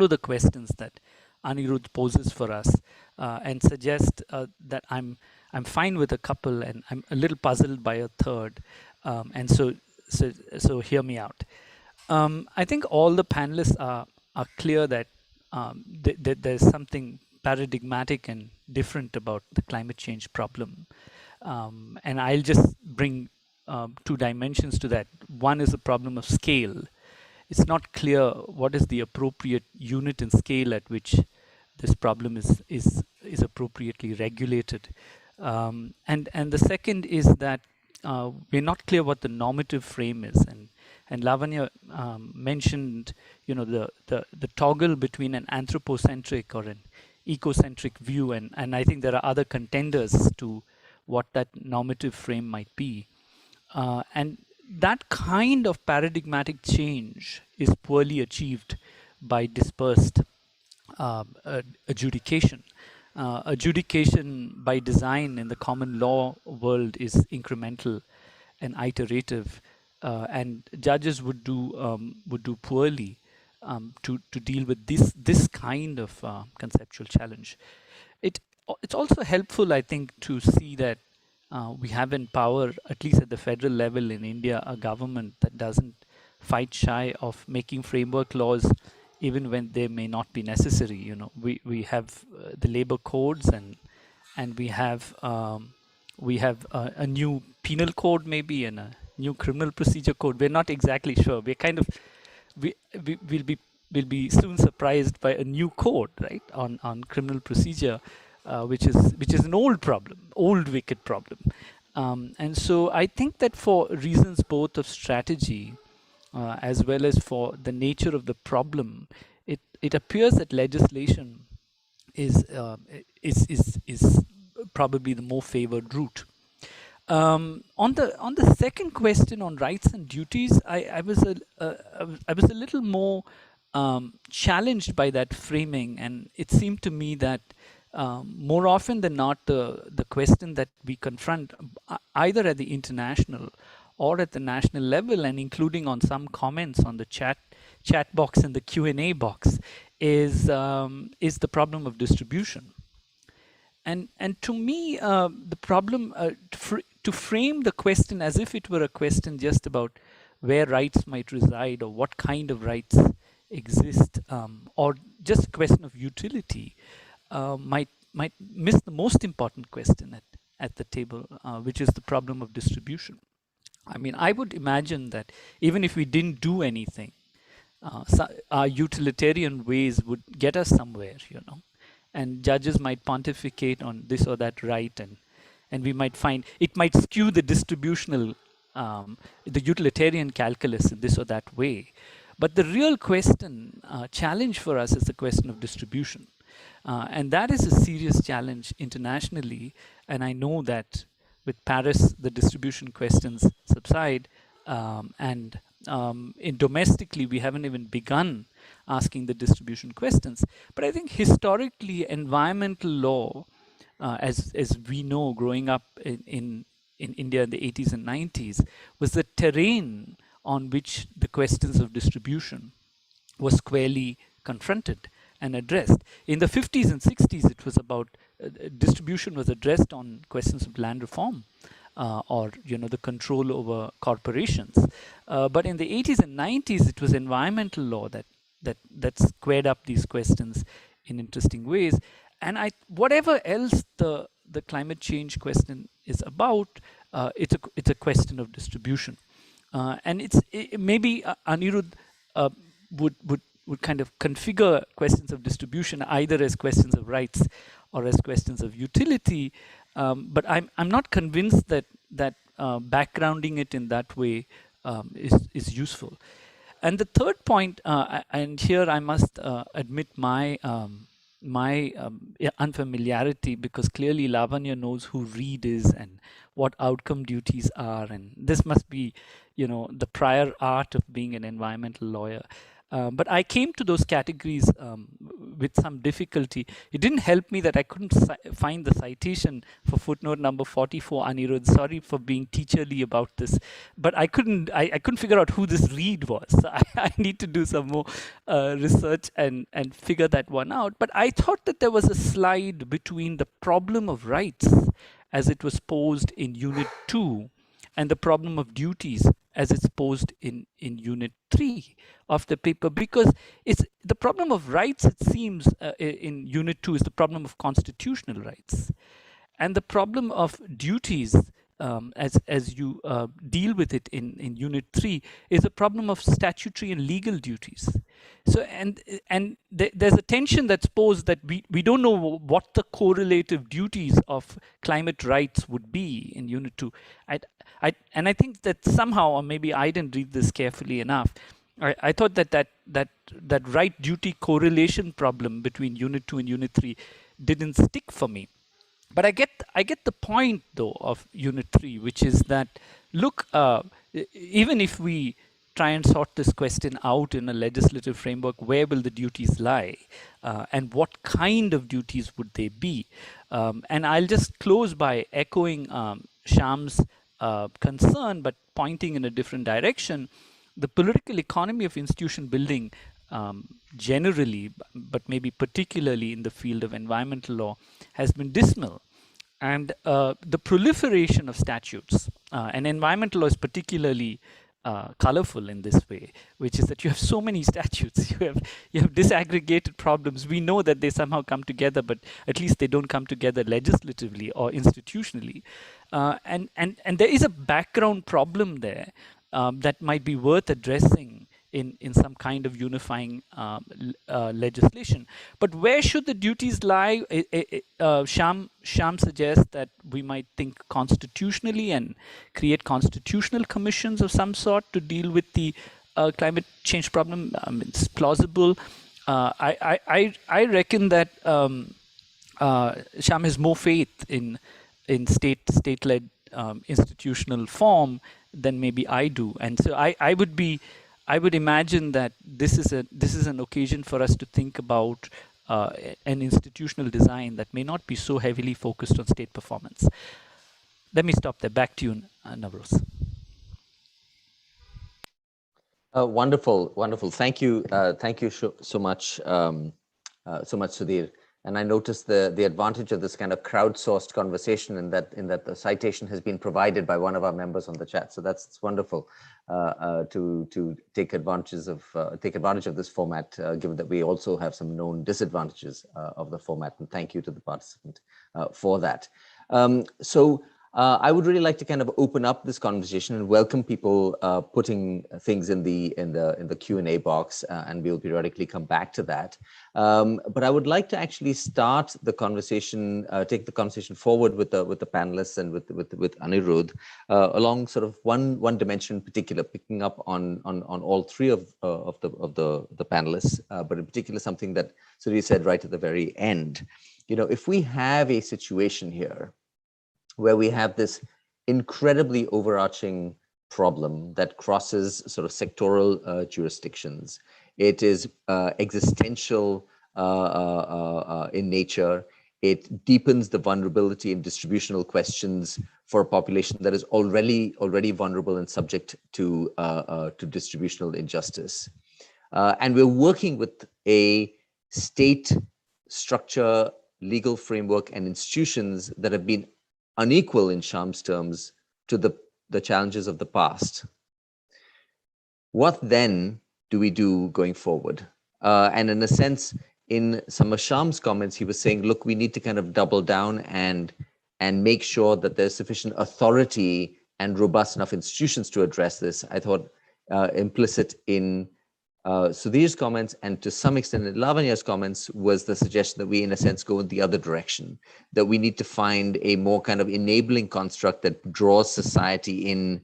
E: the questions that Anirudh poses for us. and suggest that I'm fine with a couple, and I'm a little puzzled by a third. And so hear me out. I think all the panelists are clear that there's something paradigmatic and different about the climate change problem. And I'll just bring two dimensions to that. One is the problem of scale. It's not clear what is the appropriate unit and scale at which this problem is appropriately regulated. And the second is that we're not clear what the normative frame is. And Lavanya mentioned, the toggle between an anthropocentric or an ecocentric view, and I think there are other contenders to what that normative frame might be. And that kind of paradigmatic change is poorly achieved by dispersed adjudication. Adjudication by design in the common law world is incremental and iterative, and judges would do poorly to deal with this kind of conceptual challenge. It's also helpful, I think, to see that we have in power, at least at the federal level in India, a government that doesn't fight shy of making framework laws even when they may not be necessary. We have the labor codes, and we have a new penal code maybe, and a new criminal procedure code. We're not exactly sure. We're kind of we'll be soon surprised by a new code, right, on criminal procedure, which is an old problem, old wicked problem. And so I think that for reasons both of strategy as well as for the nature of the problem, it appears that legislation is probably the more favored route. On the second question on rights and duties, I was a little more challenged by that framing, and it seemed to me that more often than not, the question that we confront, either at the international or at the national level, and including on some comments on the chat box and the Q&A box, is the problem of distribution. And to me, the problem to frame the question as if it were a question just about where rights might reside or what kind of rights exist, or just a question of utility, might miss the most important question at the table, which is the problem of distribution. I mean, I would imagine that even if we didn't do anything, our utilitarian ways would get us somewhere, and judges might pontificate on this or that right, and we might find it might skew the distributional, the utilitarian calculus in this or that way. But the real question, challenge for us is the question of distribution. And that is a serious challenge internationally. And I know that with Paris, the distribution questions subside. And domestically, we haven't even begun asking the distribution questions. But I think historically, environmental law, as we know growing up in India in the 80s and 90s, was the terrain on which the questions of distribution was squarely confronted and addressed. In the 50s and 60s, it was about distribution was addressed on questions of land reform, or the control over corporations. But in the 80s and 90s, it was environmental law that squared up these questions in interesting ways. And whatever else the climate change question is about, it's a question of distribution. And maybe Anirudh would kind of configure questions of distribution either as questions of rights or as questions of utility. But I'm not convinced that backgrounding it in that way is useful. And the third point, and here I must admit my unfamiliarity, because clearly Lavanya knows who Reed is and what outcome duties are, and this must be the prior art of being an environmental lawyer. But I came to those categories with some difficulty. It didn't help me that I couldn't find the citation for footnote number 44, Anirudh. Sorry for being teacherly about this, but I couldn't figure out who this read was. So I need to do some more research and figure that one out. But I thought that there was a slide between the problem of rights as it was posed in Unit 2 and the problem of duties as it's posed in Unit 3 of the paper, because it's the problem of rights, it seems, in Unit 2 is the problem of constitutional rights. And the problem of duties, as you deal with it in Unit 3, is a problem of statutory and legal duties. So, and there's a tension that's posed that we don't know what the correlative duties of climate rights would be in Unit 2. And I think that somehow, or maybe I didn't read this carefully enough, I thought that right duty correlation problem between Unit 2 and Unit 3 didn't stick for me. But I get the point though of Unit 3, which is that, look, even if we try and sort this question out in a legislative framework, where will the duties lie, and what kind of duties would they be? And I'll just close by echoing Shyam's concern, but pointing in a different direction. The political economy of institution building generally, but maybe particularly in the field of environmental law, has been dismal. And the proliferation of statutes, and environmental law is particularly colorful in this way, which is that you have so many statutes, you have disaggregated problems. We know that they somehow come together, but at least they don't come together legislatively or institutionally. And there is a background problem there that might be worth addressing in some kind of unifying legislation. But where should the duties lie? Shyam suggests that we might think constitutionally and create constitutional commissions of some sort to deal with the climate change problem. It's plausible. I reckon that Shyam has more faith in state-led institutional form than maybe I do, and so I would imagine that this is an occasion for us to think about an institutional design that may not be so heavily focused on state performance. Let me stop there. Back to you, Navroz.
A: Wonderful. Thank you so much, Sudhir. And I noticed the advantage of this kind of crowdsourced conversation in that the citation has been provided by one of our members on the chat. So it's wonderful to take advantage of this format, given that we also have some known disadvantages of the format. And thank you to the participant for that. I would really like to kind of open up this conversation and welcome people putting things in the Q&A box, and we'll periodically come back to that. But I would like to actually start the conversation, take the conversation forward with the panelists and with Anirudh along sort of one dimension in particular, picking up on all three of the panelists, but in particular something that Sudhir said right at the very end. You know, if we have a situation here where we have this incredibly overarching problem that crosses sort of sectoral jurisdictions. It is existential in nature. It deepens the vulnerability and distributional questions for a population that is already vulnerable and subject to distributional injustice. And we're working with a state structure, legal framework, and institutions that have been unequal in Shyam's terms to the challenges of the past. What then do we do going forward? And in a sense, in some of Shyam's comments, he was saying, look, we need to kind of double down and make sure that there's sufficient authority and robust enough institutions to address this. I thought implicit in Sudhir's comments, and to some extent in Lavanya's comments, was the suggestion that we, in a sense, go in the other direction, that we need to find a more kind of enabling construct that draws society in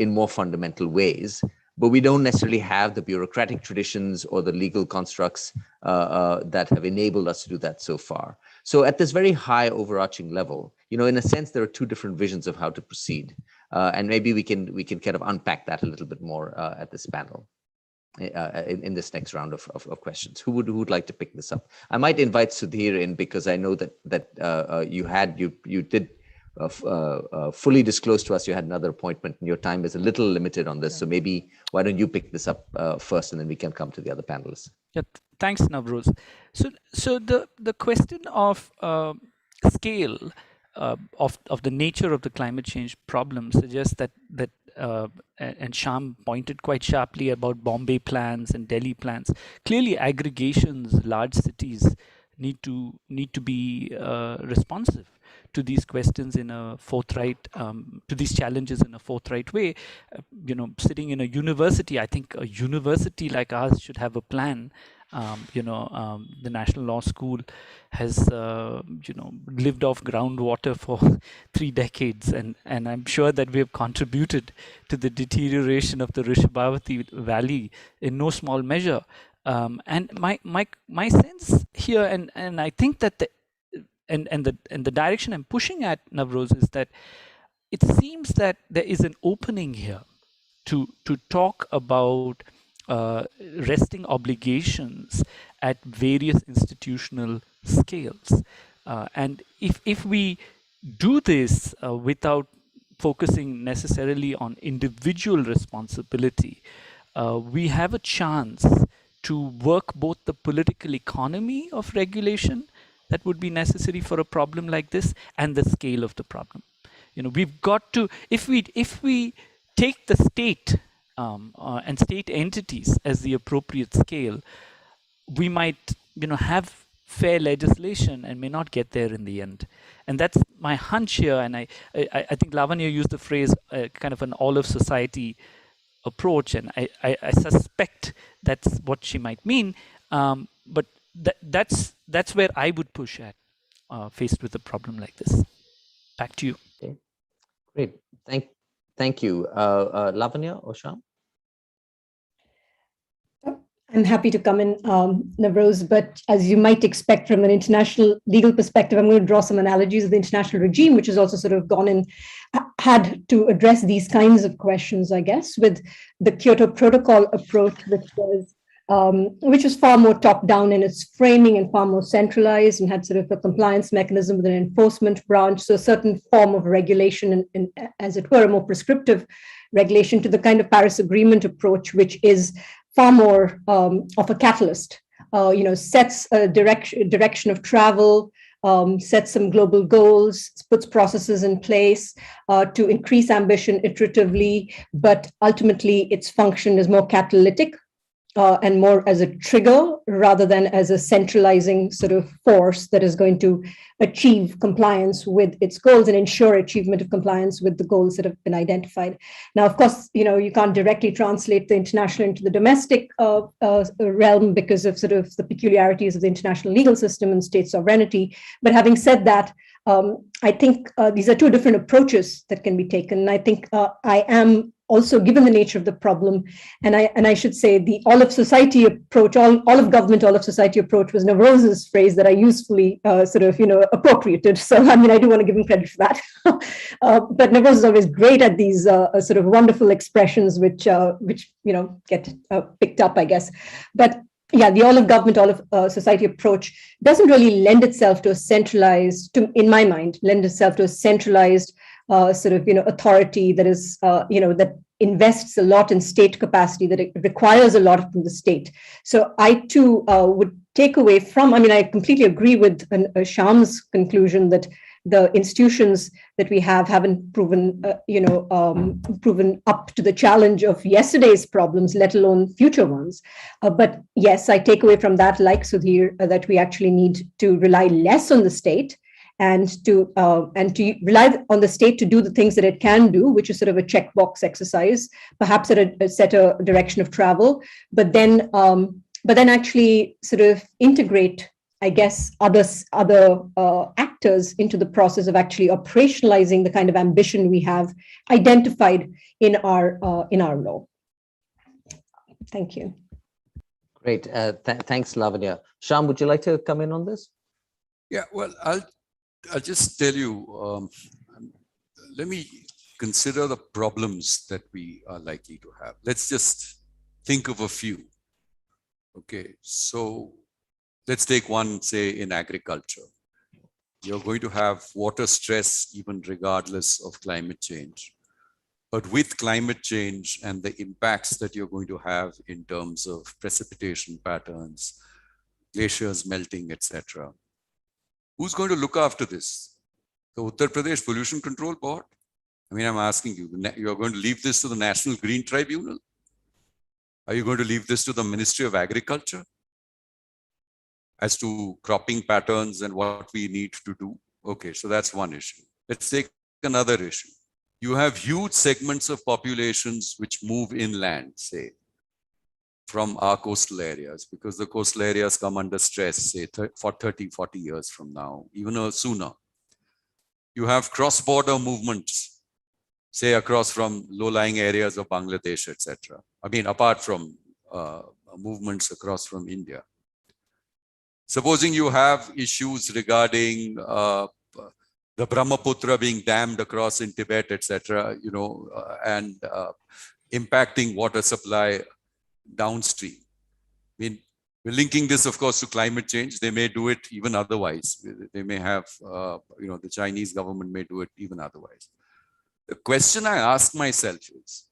A: more fundamental ways. But we don't necessarily have the bureaucratic traditions or the legal constructs that have enabled us to do that so far. So at this very high overarching level, you know, in a sense, there are two different visions of how to proceed. And maybe we can kind of unpack that a little bit more at this panel. in this next round of questions. Who would like to pick this up? I might invite Sudhir in, because I know that you did fully disclose to us you had another appointment and your time is a little limited on this. So maybe why don't you pick this up first, and then we can come to the other panelists.
E: Yeah, thanks, Navroz. So the question of scale of the nature of the climate change problem suggests that and Shyam pointed quite sharply about Bombay plans and Delhi plans. Clearly, aggregations, large cities need to be responsive to these questions in a forthright, to these challenges in a forthright way. Sitting in a university, I think a university like ours should have a plan. The National Law School has lived off groundwater for 3 decades, and I'm sure that we have contributed to the deterioration of the Rishabhavati Valley in no small measure. And my sense here, and I think that the direction I'm pushing at, Navroz, is that it seems that there is an opening here to talk about resting obligations at various institutional scales. And if we do this without focusing necessarily on individual responsibility, we have a chance to work both the political economy of regulation that would be necessary for a problem like this and the scale of the problem. We've got to, if we take the state and state entities as the appropriate scale, we might have fair legislation and may not get there in the end. And that's my hunch here. And I think Lavanya used the phrase kind of an all of society approach, and I suspect that's what she might mean. But that's where I would push at, faced with a problem like this. Back to you.
A: Okay, great. Thank you, Lavanya or Shyam?
C: I'm happy to come in, Navroz, but as you might expect from an international legal perspective, I'm going to draw some analogies of the international regime, which has also sort of gone and had to address these kinds of questions, I guess, with the Kyoto Protocol approach, which was far more top-down in its framing and far more centralized, and had sort of a compliance mechanism with an enforcement branch, so a certain form of regulation, and as it were, a more prescriptive regulation, to the kind of Paris Agreement approach, which is far more of a catalyst, sets a direction of travel, sets some global goals, puts processes in place to increase ambition iteratively, but ultimately its function is more catalytic and more as a trigger rather than as a centralizing sort of force that is going to achieve compliance with its goals and ensure achievement of compliance with the goals that have been identified. Now, of course, you can't directly translate the international into the domestic realm because of sort of the peculiarities of the international legal system and state sovereignty. But having said that, I think these are two different approaches that can be taken. I think I am also, given the nature of the problem, and I should say the all of society approach, all of government, all of society approach was Navroz's phrase that I usefully appropriated. So I do want to give him credit for that. But Navroz is always great at these sort of wonderful expressions, which get picked up, I guess. But yeah, the all of government, all of society approach doesn't really lend itself to a centralized, in my mind, authority that is, that invests a lot in state capacity, that it requires a lot from the state. So I too would take away from, I completely agree with Shyam's conclusion that the institutions that we haven't proven, proven up to the challenge of yesterday's problems, let alone future ones. But yes, I take away from that, like Sudhir, that we actually need to rely less on the state and to rely on the state to do the things that it can do, which is sort of a checkbox exercise, perhaps set a direction of travel, but then actually sort of integrate, I guess, other actors into the process of actually operationalizing the kind of ambition we have identified in our law. Thank you.
A: Great. Thanks, Lavanya. Shyam, would you like to come in on this?
B: Yeah, well, I'll just tell you, let me consider the problems that we are likely to have. Let's just think of a few. Okay, so let's take one, say, in agriculture. You're going to have water stress even regardless of climate change. But with climate change and the impacts that you're going to have in terms of precipitation patterns, glaciers melting, etc., who's going to look after this? The Uttar Pradesh Pollution Control Board? I mean, I'm asking you, you're going to leave this to the National Green Tribunal? Are you going to leave this to the Ministry of Agriculture as to cropping patterns and what we need to do? Okay, so that's one issue. Let's take another issue. You have huge segments of populations which move inland, say, from our coastal areas, because the coastal areas come under stress, say, for 30, 40 years from now, even sooner. You have cross-border movements, say, across from low-lying areas of Bangladesh, etc. I mean, apart from movements across from India. Supposing you have issues regarding the Brahmaputra being dammed across in Tibet, etc., you know, and impacting water supply downstream. I mean, we're linking this, of course, to climate change. They may do it even otherwise. They may have, you know, the Chinese government may do it even otherwise. The question I ask myself is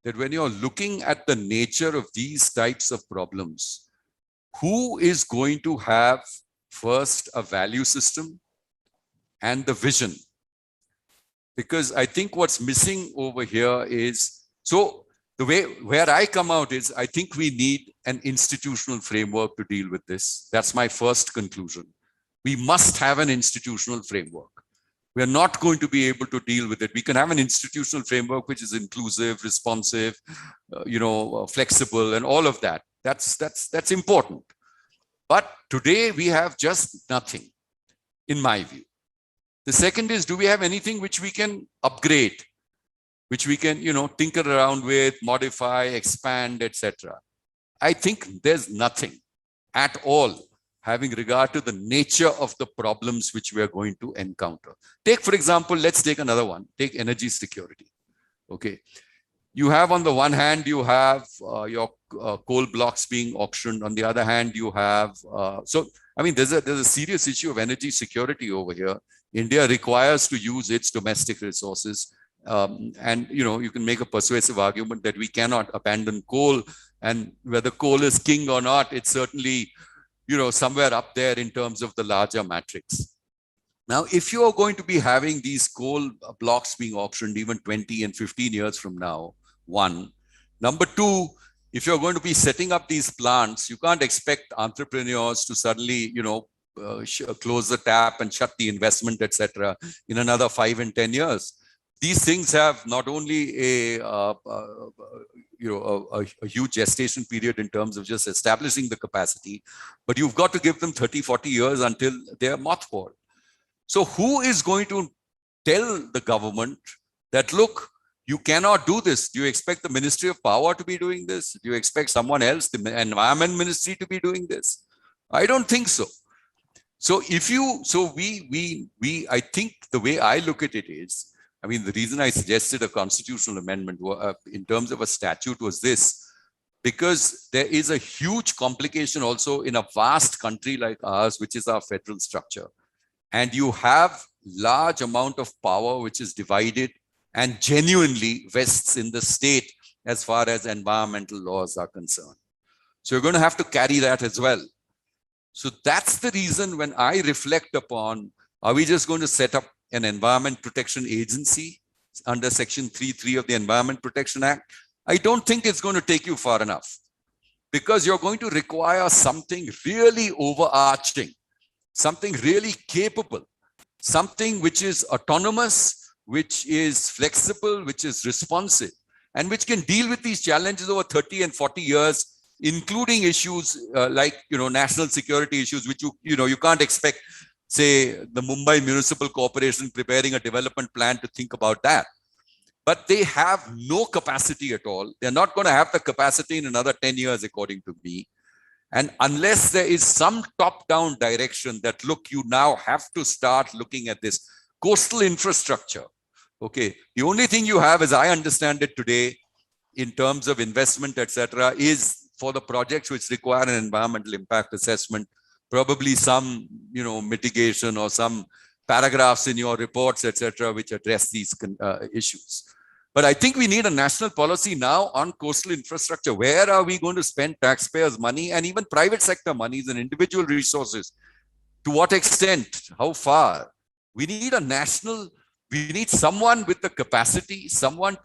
B: that when you're looking at the nature of these types of problems, who is going to have first a value system and the vision? Because I think what's missing over here is, so the way where I come out is, I think we need an institutional framework to deal with this. That's my first conclusion. We must have an institutional framework. We are not going to be able to deal with it. We can have an institutional framework which is inclusive, responsive, you know, flexible, and all of that. That's important. But today we have just nothing, in my view. The second is, do we have anything which we can upgrade, which we can, you know, tinker around with, modify, expand, etc.? I think there's nothing at all having regard to the nature of the problems which we are going to encounter. Take, for example, let's take another one, take energy security. Okay. You have, on the one hand, you have your coal blocks being auctioned. On the other hand, you have, so, I mean, there's a serious issue of energy security over here. India requires to use its domestic resources. And, you know, you can make a persuasive argument that we cannot abandon coal, and whether coal is king or not, it's certainly, you know, somewhere up there in terms of the larger matrix. Now, if you are going to be having these coal blocks being auctioned even 20 and 15 years from now, one. Number two, if you're going to be setting up these plants, you can't expect entrepreneurs to suddenly, you know, close the tap and shut the investment, etc., in another 5 and 10 years. These things have not only a huge gestation period in terms of just establishing the capacity, but you've got to give them 30, 40 years until they're mothballed. So who is going to tell the government that, look, you cannot do this? Do you expect the Ministry of Power to be doing this? Do you expect someone else, the Environment Ministry, to be doing this? I don't think so. So if you, so I think the way I look at it is, I mean, the reason I suggested a constitutional amendment in terms of a statute was this, because there is a huge complication also in a vast country like ours, which is our federal structure. And you have large amount of power which is divided and genuinely vests in the state as far as environmental laws are concerned. So you're going to have to carry that as well. So that's the reason when I reflect upon, are we just going to set up an Environment Protection Agency under Section 3(3) of the Environment Protection Act? I don't think it's going to take you far enough, because you're going to require something really overarching, something really capable, something which is autonomous, which is flexible, which is responsive, and which can deal with these challenges over 30 and 40 years, including issues like, you know, national security issues, which you can't expect, say, the Mumbai Municipal Corporation preparing a development plan to think about that. But they have no capacity at all. They're not going to have the capacity in another 10 years, according to me. And unless there is some top-down direction that, look, you now have to start looking at this coastal infrastructure. Okay, the only thing you have, as I understand it today, in terms of investment, etc., is for the projects which require an environmental impact assessment, probably some, mitigation or some paragraphs in your reports, etc., which address these issues. But I think we need a national policy now on coastal infrastructure. Where are we going to spend taxpayers' money and even private sector monies and individual resources? To what extent? How far? We need we need someone with the capacity, someone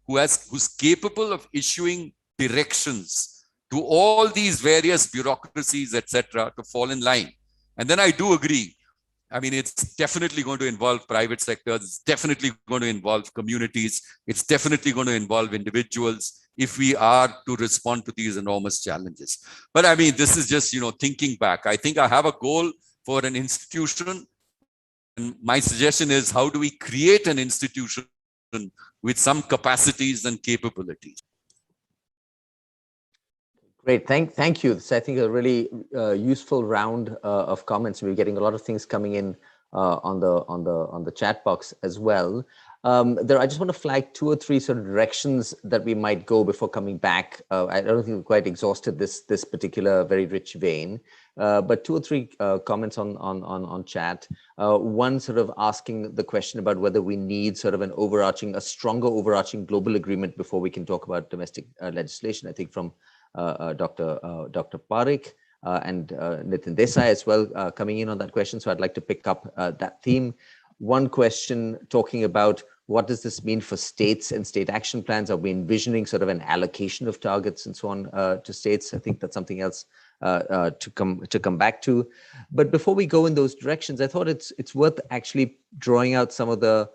B: who's capable of issuing directions to all these various bureaucracies, etc., to fall in line. And then I do agree. I mean, it's definitely going to involve private sectors. It's definitely going to involve communities. It's definitely going to involve individuals if we are to respond to these enormous challenges. But I mean, this is just, thinking back. I think I have a goal for an institution. And my suggestion is, how do we create an institution with some capacities and capabilities?
A: Great, thank you. It's, I think, a really useful round of comments. We're getting a lot of things coming in on the chat box as well. I just want to flag 2 or 3 sort of directions that we might go before coming back. I don't think we've quite exhausted this particular very rich vein, but 2 or 3 comments on chat. One sort of asking the question about whether we need sort of a stronger overarching global agreement before we can talk about domestic legislation. I think from Dr. Parikh and Nitin Desai as well coming in on that question. So I'd like to pick up that theme. One question talking about what does this mean for states and state action plans? Are we envisioning sort of an allocation of targets and so on to states? I think that's something else to come back to. But before we go in those directions, I thought it's worth actually drawing out some of the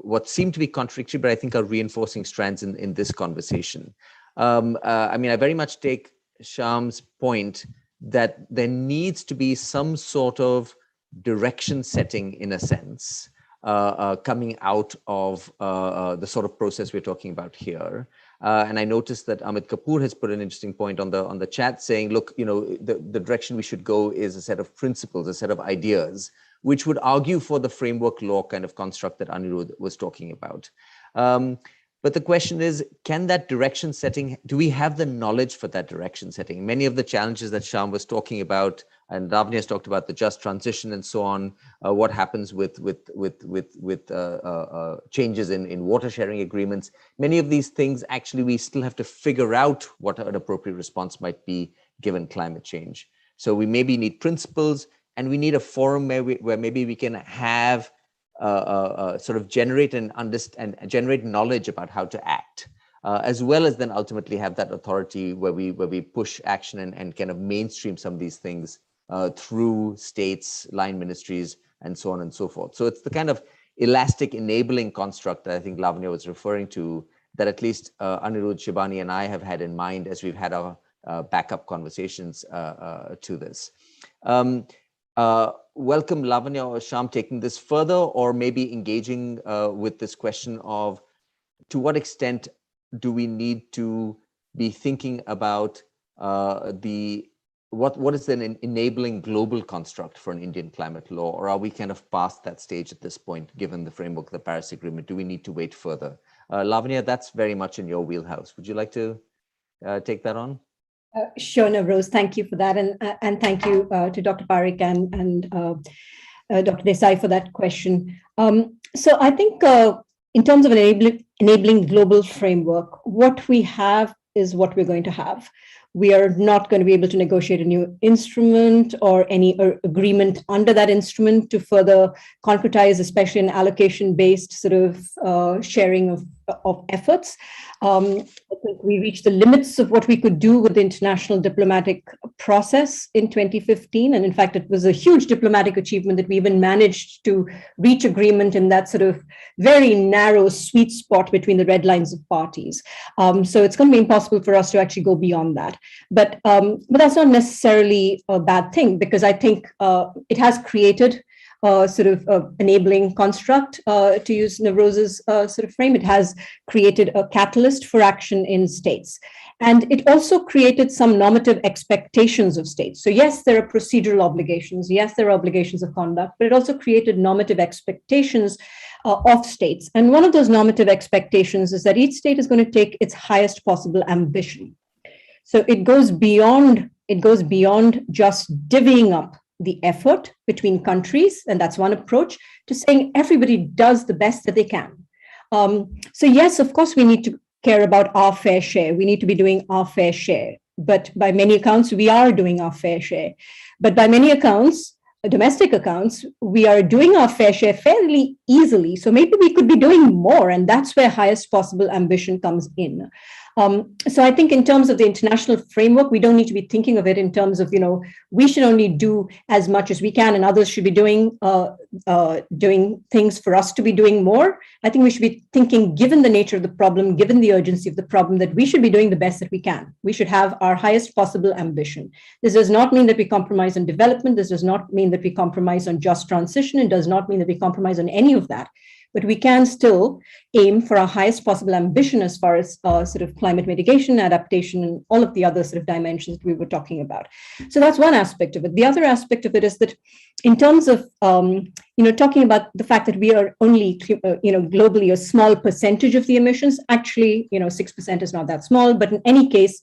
A: what seem to be contradictory, but I think are reinforcing strands in this conversation. I mean, I very much take Shyam's point that there needs to be some sort of direction setting, in a sense, coming out of the sort of process we're talking about here. And I noticed that Amit Kapoor has put an interesting point on the chat saying, look, the direction we should go is a set of principles, a set of ideas, which would argue for the framework law kind of construct that Anirudh was talking about. But the question is, can that direction setting, do we have the knowledge for that direction setting? Many of the challenges that Shyam was talking about, and Lavanya has talked about the just transition and so on, what happens with changes in water sharing agreements. Many of these things, actually, we still have to figure out what an appropriate response might be given climate change. So we maybe need principles, and we need a forum where maybe we can have sort of generate and understand and generate knowledge about how to act, as well as then ultimately have that authority where we push action and kind of mainstream some of these things through states, line ministries, and so on and so forth. So it's the kind of elastic enabling construct that I think Lavanya was referring to, that at least Anirudh, Shibani, and I have had in mind as we've had our backup conversations to this. Welcome Lavanya or Shyam taking this further, or maybe engaging with this question of to what extent do we need to be thinking about what is an enabling global construct for an Indian climate law, or are we kind of past that stage at this point, given the framework of the Paris Agreement? Do we need to wait further? Lavanya, that's very much in your wheelhouse. Would you like to take that on?
C: Sure, Navroz, thank you for that. And thank you to Dr. Parikh and Dr. Desai for that question. So I think in terms of an enabling global framework, what we have is what we're going to have. We are not going to be able to negotiate a new instrument or any agreement under that instrument to further concretize, especially an allocation-based sort of sharing of efforts. I think we reached the limits of what we could do with the international diplomatic process in 2015. And in fact, it was a huge diplomatic achievement that we even managed to reach agreement in that sort of very narrow sweet spot between the red lines of parties. So it's going to be impossible for us to actually go beyond that. But that's not necessarily a bad thing, because I think it has created enabling construct, to use Navroz's frame. It has created a catalyst for action in states. And it also created some normative expectations of states. So yes, there are procedural obligations. Yes, there are obligations of conduct, but it also created normative expectations of states. And one of those normative expectations is that each state is going to take its highest possible ambition. So it goes beyond just divvying up the effort between countries, and that's one approach, to saying everybody does the best that they can. So yes, of course, we need to care about our fair share. We need to be doing our fair share. But by many accounts, we are doing our fair share. But by many accounts, domestic accounts, we are doing our fair share fairly easily. So maybe we could be doing more, and that's where highest possible ambition comes in. So I think in terms of the international framework, we don't need to be thinking of it in terms of, we should only do as much as we can and others should be doing things for us to be doing more. I think we should be thinking, given the nature of the problem, given the urgency of the problem, that we should be doing the best that we can. We should have our highest possible ambition. This does not mean that we compromise on development. This does not mean that we compromise on just transition. It does not mean that we compromise on any of that. But we can still aim for our highest possible ambition as far as climate mitigation, adaptation, and all of the other dimensions that we were talking about. So that's one aspect of it. The other aspect of it is that in terms of, talking about the fact that we are only, globally a small percentage of the emissions, actually, 6% is not that small, but in any case,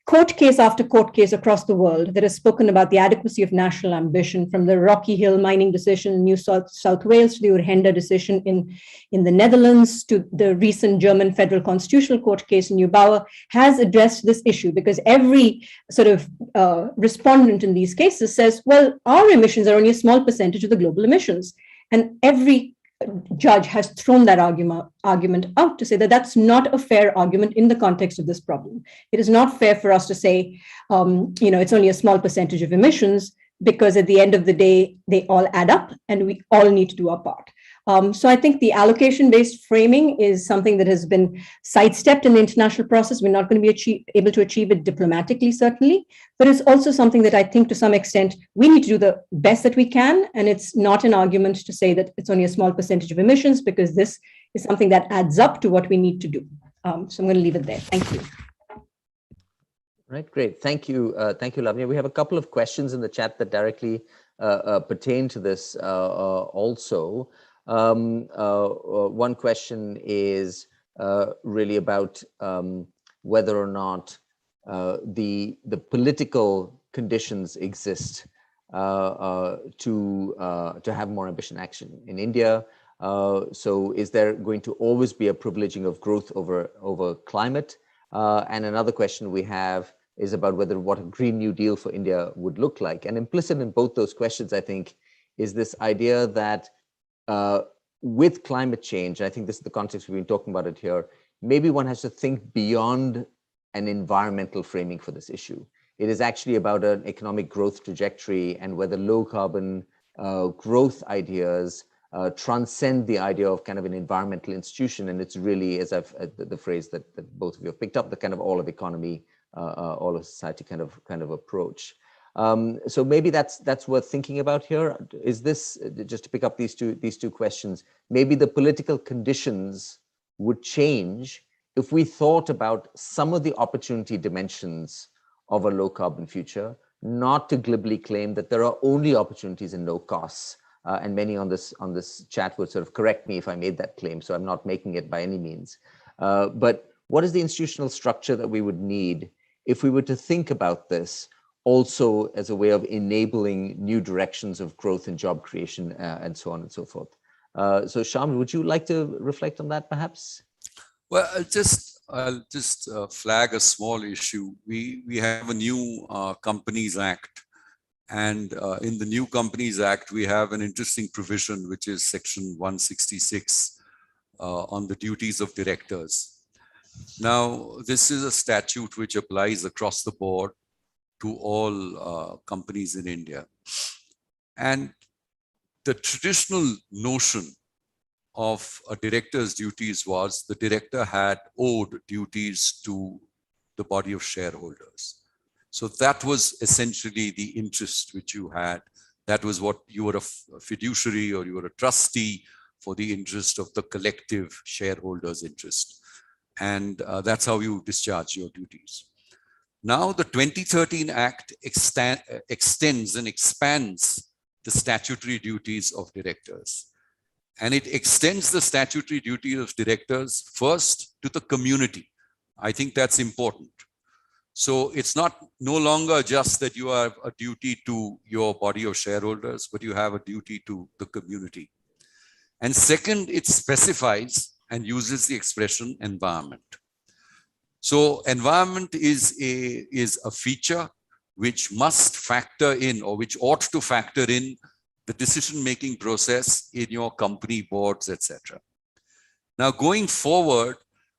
C: court case after court case across the world that has spoken about the adequacy of national ambition, from the Rocky Hill mining decision in New South Wales to the Urgenda decision in the Netherlands to the recent German Federal Constitutional Court case in Neubauer, has addressed this issue, because every respondent in these cases says, well, our emissions are only a small percentage of the global emissions. And every judge has thrown that argument out to say that that's not a fair argument in the context of this problem. It is not fair for us to say, it's only a small percentage of emissions, because at the end of the day, they all add up and we all need to do our part. So I think the allocation-based framing is something that has been sidestepped in the international process. We're not going to be able to achieve it diplomatically, certainly, but it's also something that I think to some extent we need to do the best that we can. And it's not an argument to say that it's only a small percentage of emissions, because this is something that adds up to what we need to do. So I'm going to leave it there. Thank you.
A: Right, great. Thank you. Thank you, Lavanya. We have a couple of questions in the chat that directly pertain to this also. One question is really about whether or not the political conditions exist to have more ambitious action in India. So is there going to always be a privileging of growth over climate? And another question we have is about what a Green New Deal for India would look like. And implicit in both those questions, I think, is this idea that with climate change, I think this is the context we've been talking about it here, maybe one has to think beyond an environmental framing for this issue. It is actually about an economic growth trajectory, and whether low carbon growth ideas transcend the idea of kind of an environmental institution. And it's really, as the phrase that both of you have picked up, the kind of all of economy, all of society kind of approach. So maybe that's worth thinking about here. Is this, just to pick up these two questions, maybe the political conditions would change if we thought about some of the opportunity dimensions of a low carbon future, not to glibly claim that there are only opportunities in low costs. And many on this chat would sort of correct me if I made that claim, so I'm not making it by any means. But what is the institutional structure that we would need if we were to think about this also as a way of enabling new directions of growth and job creation and so on and so forth? So Shyam, would you like to reflect on that perhaps?
B: Well, I'll just flag a small issue. We have a new Companies Act. And in the new Companies Act, we have an interesting provision, which is Section 166 on the duties of directors. Now, this is a statute which applies across the board to all companies in India. And the traditional notion of a director's duties was the director had owed duties to the body of shareholders. So that was essentially the interest which you had that was what you were a fiduciary or you were a trustee for the interest of the collective shareholders' interest. And that's how you discharge your duties. Now the 2013 Act extends and expands the statutory duties of directors. And it extends the statutory duties of directors first to the community. I think that's important. So it's no longer just that you have a duty to your body of shareholders, but you have a duty to the community. And second, it specifies and uses the expression environment. So environment is a feature which must factor in, or which ought to factor in, the decision-making process in your company boards, etc. Now, going forward,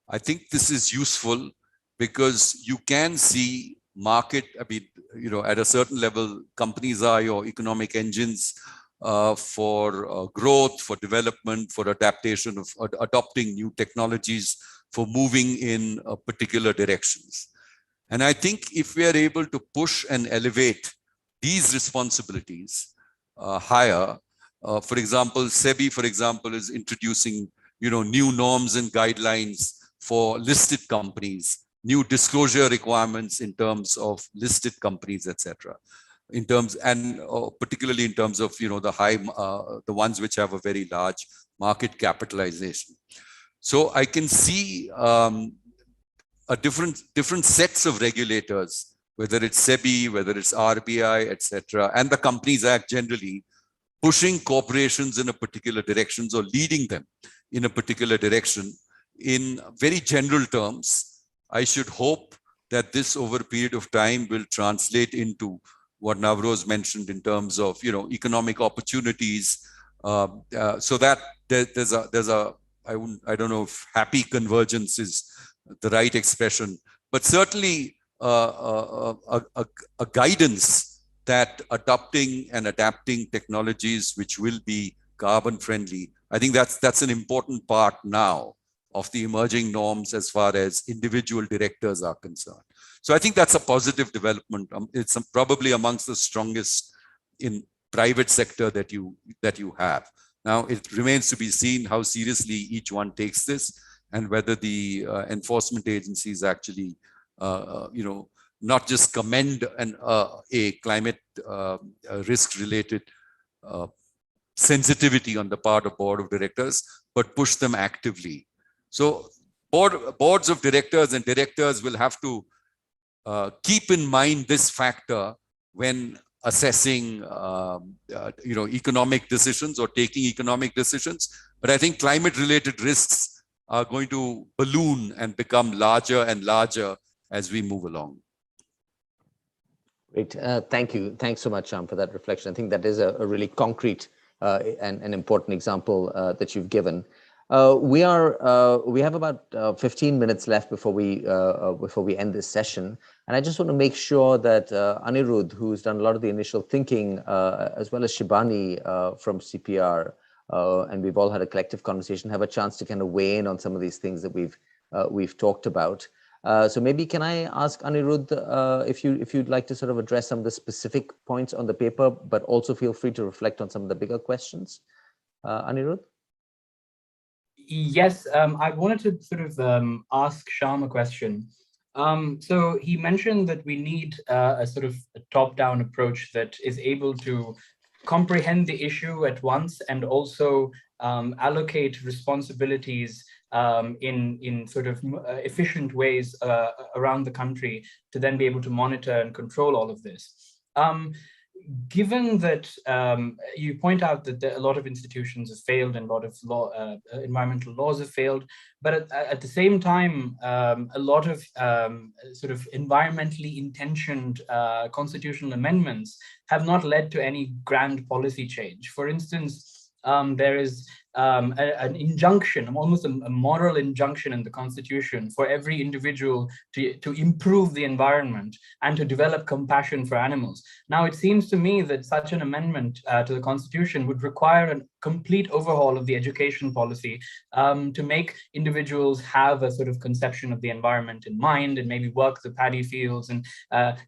B: I think this is useful because you can see market, at a certain level, companies are your economic engines for growth, for development, for adaptation of adopting new technologies, for moving in particular directions. And I think if we are able to push and elevate these responsibilities higher, for example, SEBI, for example, is introducing new norms and guidelines for listed companies, new disclosure requirements in terms of listed companies, etc. In terms, and particularly in terms of the ones which have a very large market capitalization. So I can see a different sets of regulators, whether it's SEBI, whether it's RBI, etc., and the Companies Act generally, pushing corporations in a particular directions or leading them in a particular direction. In very general terms, I should hope that this over a period of time will translate into what Navroz mentioned in terms of economic opportunities, so that there's a I don't know if happy convergence is the right expression, but certainly a guidance that adopting and adapting technologies which will be carbon friendly. I think that's an important part now of the emerging norms as far as individual directors are concerned. So I think that's a positive development. It's probably amongst the strongest in private sector that you have. Now it remains to be seen how seriously each one takes this, and whether the enforcement agencies actually, not just commend a climate risk-related sensitivity on the part of board of directors, but push them actively. So boards of directors and directors will have to keep in mind this factor when assessing economic decisions or taking economic decisions. But I think climate related risks are going to balloon and become larger and larger as we move along.
A: Great. Thank you. Thanks so much, Shyam, for that reflection. I think that is a really concrete and an important example that you've given. We have about 15 minutes left before we end this session, and I just want to make sure that Anirudh, who's done a lot of the initial thinking, as well as Shibani from CPR, and we've all had a collective conversation, have a chance to kind of weigh in on some of these things that we've talked about. So maybe can I ask Anirudh if you'd like to sort of address some of the specific points on the paper, but also feel free to reflect on some of the bigger questions, Anirudh?
D: Yes, I wanted to sort of ask Shyam a question. So he mentioned that we need a sort of a top-down approach that is able to comprehend the issue at once and also allocate responsibilities in sort of efficient ways around the country to then be able to monitor and control all of this. Given that you point out that a lot of institutions have failed and a lot of environmental laws have failed, but at the same time, a lot of sort of environmentally intentioned constitutional amendments have not led to any grand policy change. For instance, there is an injunction, almost a moral injunction in the Constitution for every individual to improve the environment and to develop compassion for animals. Now, it seems to me that such an amendment to the Constitution would require a complete overhaul of the education policy to make individuals have a sort of conception of the environment in mind, and maybe work the paddy fields and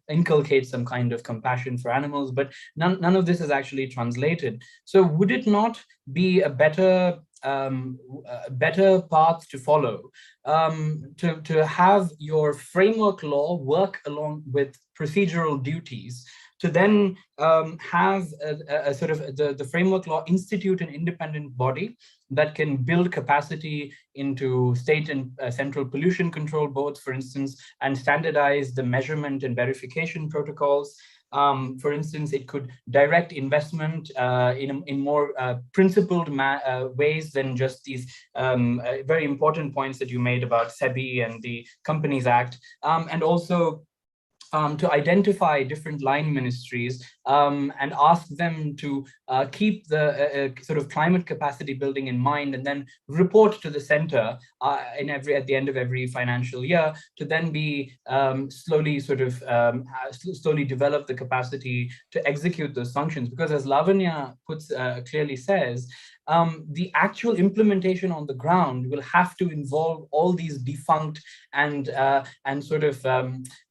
D: inculcate some kind of compassion for animals. But none of this is actually translated. So would it not be a better path to follow to have your framework law work along with procedural duties, to then have a sort of the framework law institute an independent body that can build capacity into state and central pollution control boards, for instance, and standardize the measurement and verification protocols. For instance, it could direct investment in more principled ways than just these very important points that you made about SEBI and the Companies Act, and also to identify different line ministries and ask them to keep the sort of climate capacity building in mind, and then report to the center at the end of every financial year, to then be slowly develop the capacity to execute those functions. Because as Lavanya clearly says, the actual implementation on the ground will have to involve all these defunct and sort of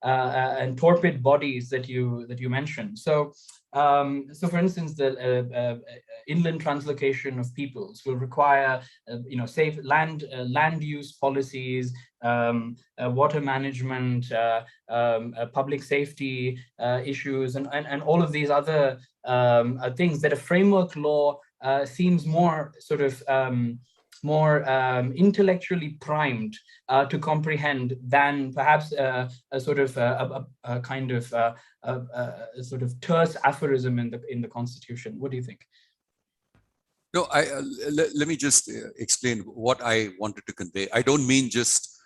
D: and torpid bodies that you mentioned. So for instance, the inland translocation of peoples will require safe land use policies, water management, public safety issues, and all of these other things that a framework law seems more sort of intellectually primed to comprehend than perhaps a sort of a kind of sort of terse aphorism in the Constitution. What do you think?
B: No, let me just explain what I wanted to convey. I don't mean just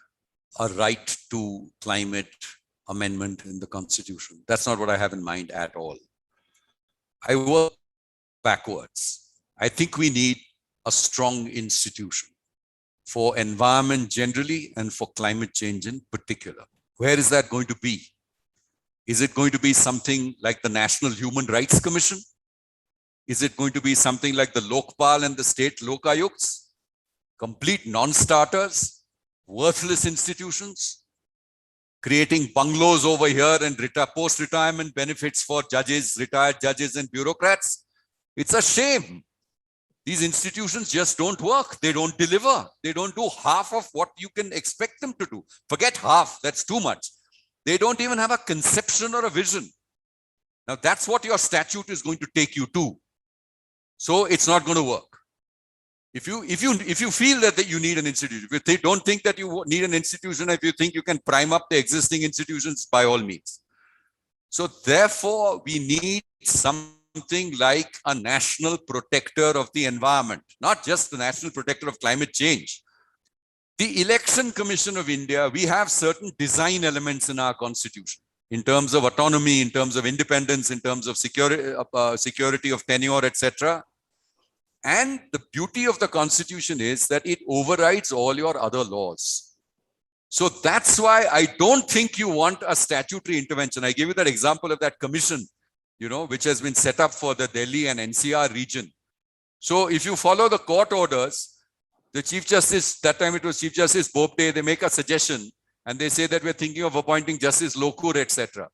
B: a right to climate amendment in the Constitution. That's not what I have in mind at all. I work backwards. I think we need a strong institution for environment generally and for climate change in particular. Where is that going to be? Is it going to be something like the National Human Rights Commission? Is it going to be something like the Lokpal and the state Lokayukts? Complete non-starters, worthless institutions, creating bungalows over here and post-retirement benefits for judges, retired judges and bureaucrats. It's a shame. These institutions just don't work. They don't deliver. They don't do half of what you can expect them to do. Forget half, that's too much. They don't even have a conception or a vision. Now that's what your statute is going to take you to. So it's not going to work. If you feel that you need an institution, if you don't think that you need an institution, if you think you can prime up the existing institutions, by all means. So therefore, we need something like a national protector of the environment, not just the national protector of climate change. The Election Commission of India, we have certain design elements in our constitution in terms of autonomy, in terms of independence, in terms of security of tenure, etc. And the beauty of the constitution is that it overrides all your other laws. So that's why I don't think you want a statutory intervention. I gave you that example of that commission, which has been set up for the Delhi and NCR region. So if you follow the court orders, the Chief Justice, that time it was Chief Justice Bobde, they make a suggestion and they say that we're thinking of appointing Justice Lokur, etc.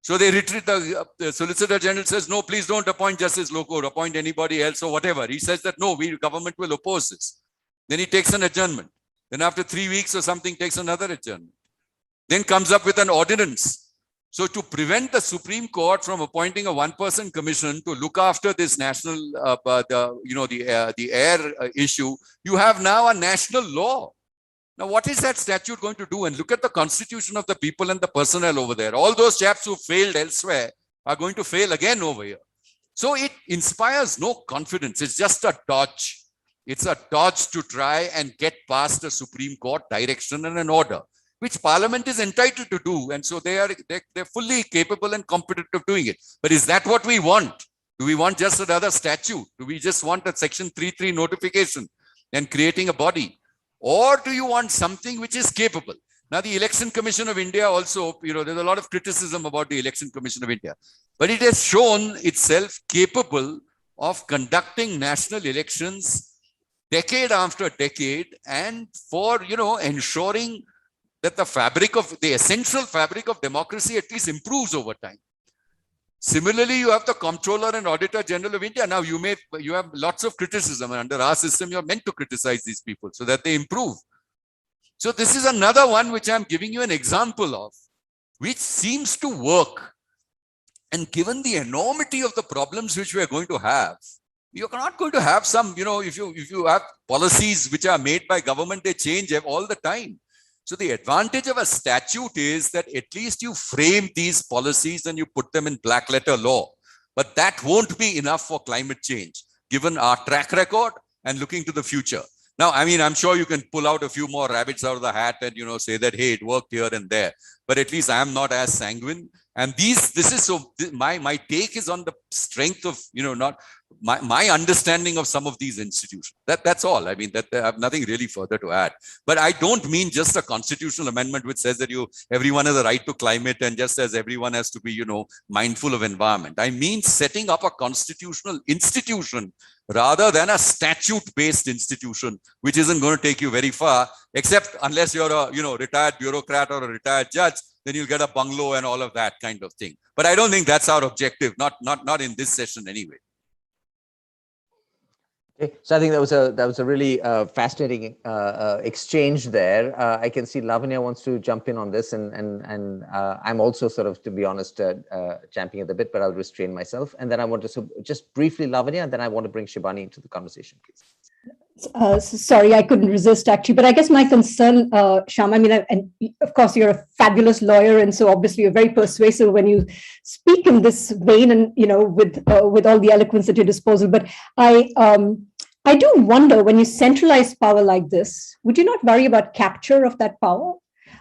B: So they retreat. The Solicitor General says, no, please don't appoint Justice Lokur, appoint anybody else or whatever. He says that, no, government will oppose this. Then he takes an adjournment. Then after 3 weeks or something, takes another adjournment. Then comes up with an ordinance. So to prevent the Supreme Court from appointing a one-person commission to look after this national, the air issue, you have now a national law. Now, what is that statute going to do? And look at the constitution of the people and the personnel over there. All those chaps who failed elsewhere are going to fail again over here. So it inspires no confidence. It's just a dodge. It's a dodge to try and get past a Supreme Court direction and an order, which Parliament is entitled to do. And so they're fully capable and competent of doing it. But is that what we want? Do we want just another statute? Do we just want a Section 3(3) notification and creating a body? Or do you want something which is capable? Now, the Election Commission of India also, there's a lot of criticism about the Election Commission of India, but it has shown itself capable of conducting national elections decade after decade, and for, ensuring that the essential fabric of democracy at least improves over time. Similarly, you have the Comptroller and Auditor General of India. Now, you have lots of criticism, and under our system, you're meant to criticize these people so that they improve. So this is another one which I'm giving you an example of, which seems to work. And given the enormity of the problems which we are going to have, you're not going to have some, if you have policies which are made by government, they change all the time. So the advantage of a statute is that at least you frame these policies and you put them in black letter law. But that won't be enough for climate change, given our track record and looking to the future. Now, I mean, I'm sure you can pull out a few more rabbits out of the hat and, say that, hey, it worked here and there. But at least I'm not as sanguine. And my take is on the strength of, not my understanding of some of these institutions. That's all. I mean, I have nothing really further to add. But I don't mean just a constitutional amendment which says that everyone has a right to climate and just as everyone has to be, mindful of environment. I mean setting up a constitutional institution rather than a statute-based institution, which isn't going to take you very far, except unless you're a, retired bureaucrat or a retired judge, then you'll get a bungalow and all of that kind of thing. But I don't think that's our objective, not in this session anyway.
A: Okay, so I think that was a really fascinating exchange there. I can see Lavanya wants to jump in on this, and I'm also sort of, to be honest, champing at the bit, but I'll restrain myself. And then I want to just briefly Lavanya, and then I want to bring Shibani into the conversation, please.
C: Sorry, I couldn't resist actually, but I guess my concern, Shyam, I mean, and of course you're a fabulous lawyer, and so obviously you're very persuasive when you speak in this vein, and with all the eloquence at your disposal. But I do wonder, when you centralize power like this, would you not worry about capture of that power?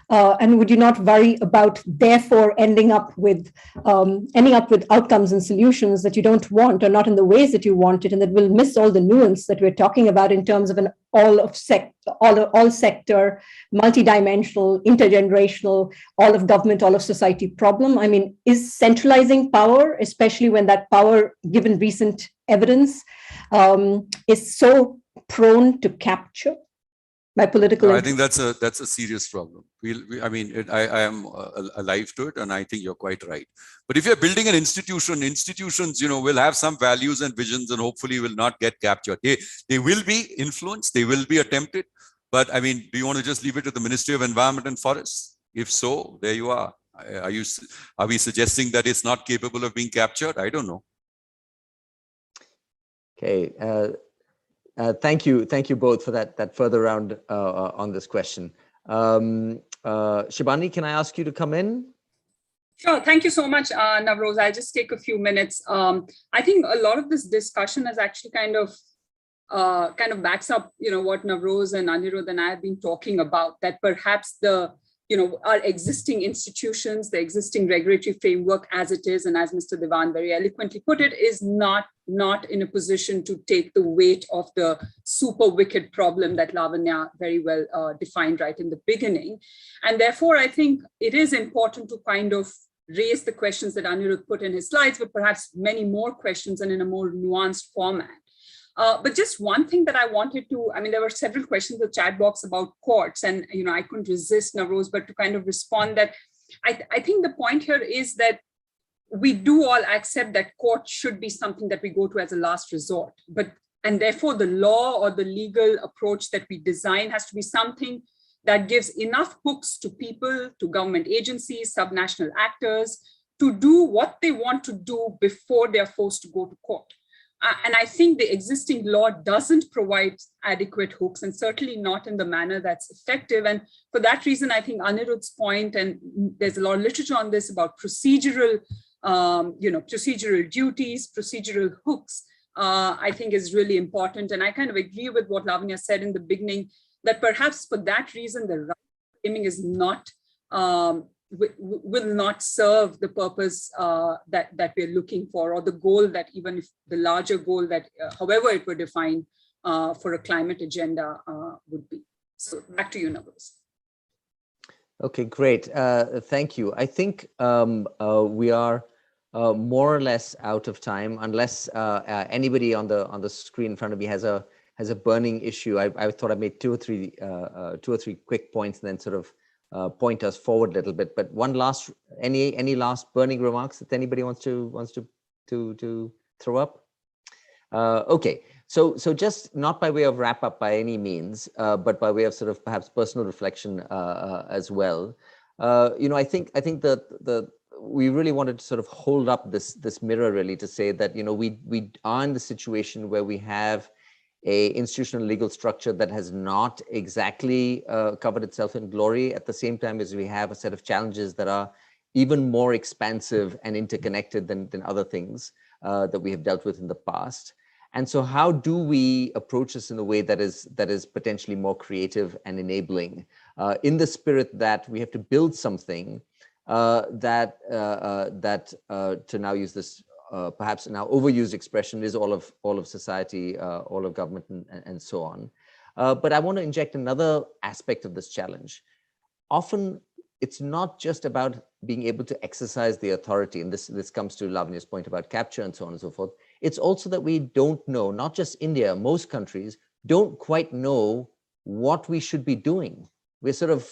C: And would you not worry about, therefore, ending up with outcomes and solutions that you don't want, or not in the ways that you want it, and that will miss all the nuance that we're talking about in terms of an all sector, multidimensional, intergenerational, all of government, all of society problem? I mean, is centralizing power, especially when that power, given recent evidence, is so prone to capture by political?
B: I think that's a serious problem. I am alive to it, and I think you're quite right. But if you're building an institution, institutions, will have some values and visions, and hopefully will not get captured. They will be influenced, they will be attempted. But I mean, do you want to just leave it to the Ministry of Environment and Forests? If so, there you are. Are we suggesting that it's not capable of being captured? I don't know.
A: Okay. Thank you both for that further round on this question. Shibani, can I ask you to come in?
F: Sure. Thank you so much, Navroz. I'll just take a few minutes. I think a lot of this discussion is actually kind of backs up, what Navroz and Anirudh and I have been talking about, that perhaps our existing institutions, the existing regulatory framework as it is, and as Mr. Diwan very eloquently put it, is not in a position to take the weight of the super wicked problem that Lavanya very well defined right in the beginning. And therefore, I think it is important to kind of raise the questions that Anirudh put in his slides, but perhaps many more questions and in a more nuanced format. But just one thing that I wanted to, there were several questions in the chat box about courts, and I couldn't resist, Navroz, but to kind of respond that I think the point here is that we do all accept that court should be something that we go to as a last resort, and therefore the law or the legal approach that we design has to be something that gives enough hooks to people, to government agencies, subnational actors, to do what they want to do before they're forced to go to court. And I think the existing law doesn't provide adequate hooks, and certainly not in the manner that's effective. And for that reason, I think Anirudh's point, and there's a lot of literature on this about procedural, procedural duties, procedural hooks, I think is really important. And I kind of agree with what Lavanya said in the beginning, that perhaps for that reason, the right framing is not will not serve the purpose that we're looking for, or the goal that, even if the larger goal that, however it were defined for a climate agenda would be. So back to you, Navroz.
A: Okay, great. Thank you. I think we are more or less out of time, unless anybody on the screen in front of me has a burning issue. I thought I made two or three quick points and then sort of point us forward a little bit. But one last, any last burning remarks that anybody wants to throw up? Okay. So just not by way of wrap up by any means, but by way of sort of perhaps personal reflection as well. I think that we really wanted to sort of hold up this mirror really to say that, we are in the situation where we have a institutional legal structure that has not exactly covered itself in glory, at the same time as we have a set of challenges that are even more expansive and interconnected than other things that we have dealt with in the past. And so how do we approach this in a way that is potentially more creative and enabling, in the spirit that we have to build something that to now use this perhaps now overused expression, is all of society, all of government, and so on. But I want to inject another aspect of this challenge. Often it's not just about being able to exercise the authority, and this comes to Lavany's point about capture and so on and so forth. It's also that we don't know, not just India, most countries don't quite know what we should be doing. We're sort of,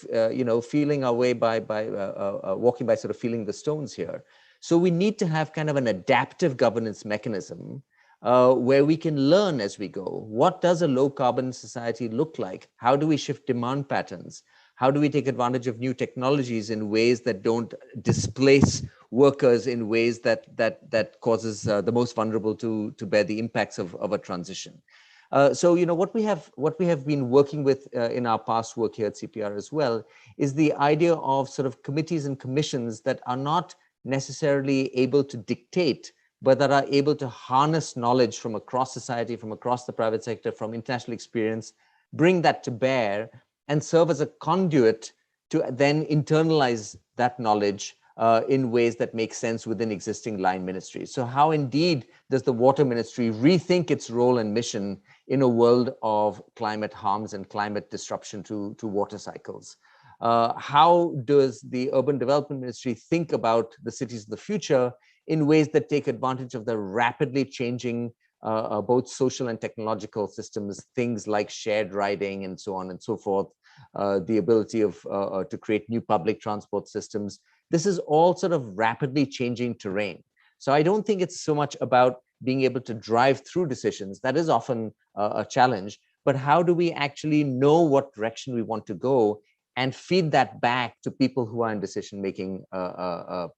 A: feeling our way by walking by sort of feeling the stones here. So we need to have kind of an adaptive governance mechanism where we can learn as we go. What does a low carbon society look like? How do we shift demand patterns? How do we take advantage of new technologies in ways that don't displace workers in ways that causes the most vulnerable to bear the impacts of a transition? So what we have been working with in our past work here at CPR as well is the idea of sort of committees and commissions that are not necessarily able to dictate, but that are able to harness knowledge from across society, from across the private sector, from international experience, bring that to bear, and serve as a conduit to then internalize that knowledge in ways that make sense within existing line ministries. So how indeed does the water ministry rethink its role and mission in a world of climate harms and climate disruption to water cycles? How does the urban development ministry think about the cities of the future in ways that take advantage of the rapidly changing both social and technological systems, things like shared riding and so on and so forth, the ability of to create new public transport systems. This is all sort of rapidly changing terrain. So I don't think it's so much about being able to drive through decisions. That is often a challenge, but how do we actually know what direction we want to go and feed that back to people who are in decision-making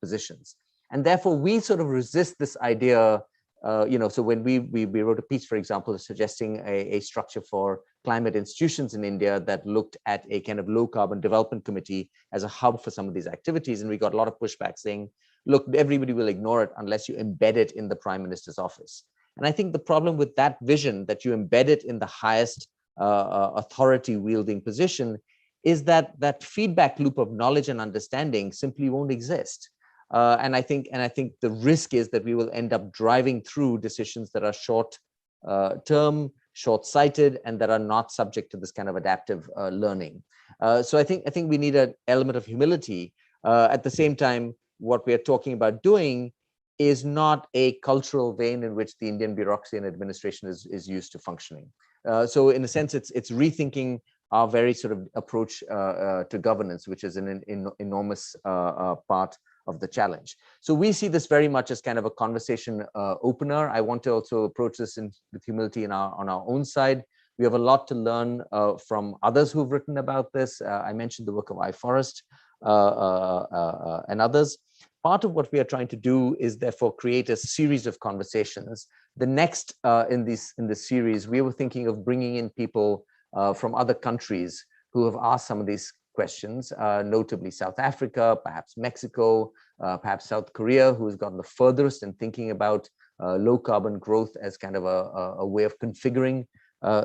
A: positions? And therefore, we sort of resist this idea. So when we wrote a piece, for example, suggesting a structure for climate institutions in India that looked at a kind of low carbon development committee as a hub for some of these activities. And we got a lot of pushback saying, look, everybody will ignore it unless you embed it in the Prime Minister's office. And I think the problem with that vision, that you embed it in the highest authority wielding position, is that that feedback loop of knowledge and understanding simply won't exist. And I think the risk is that we will end up driving through decisions that are short term, short-sighted, and that are not subject to this kind of adaptive learning. So I think we need an element of humility. At the same time, what we are talking about doing is not a cultural vein in which the Indian bureaucracy and administration is used to functioning. So in a sense, it's rethinking our very sort of approach to governance, which is an enormous part of the challenge. So we see this very much as kind of a conversation opener. I want to also approach this with humility on our own side. We have a lot to learn from others who've written about this. I mentioned the work of iForest and others. Part of what we are trying to do is therefore create a series of conversations. The next in this series, we were thinking of bringing in people from other countries who have asked some of these questions, notably South Africa, perhaps Mexico, perhaps South Korea, who's gotten the furthest in thinking about low carbon growth as kind of a way of configuring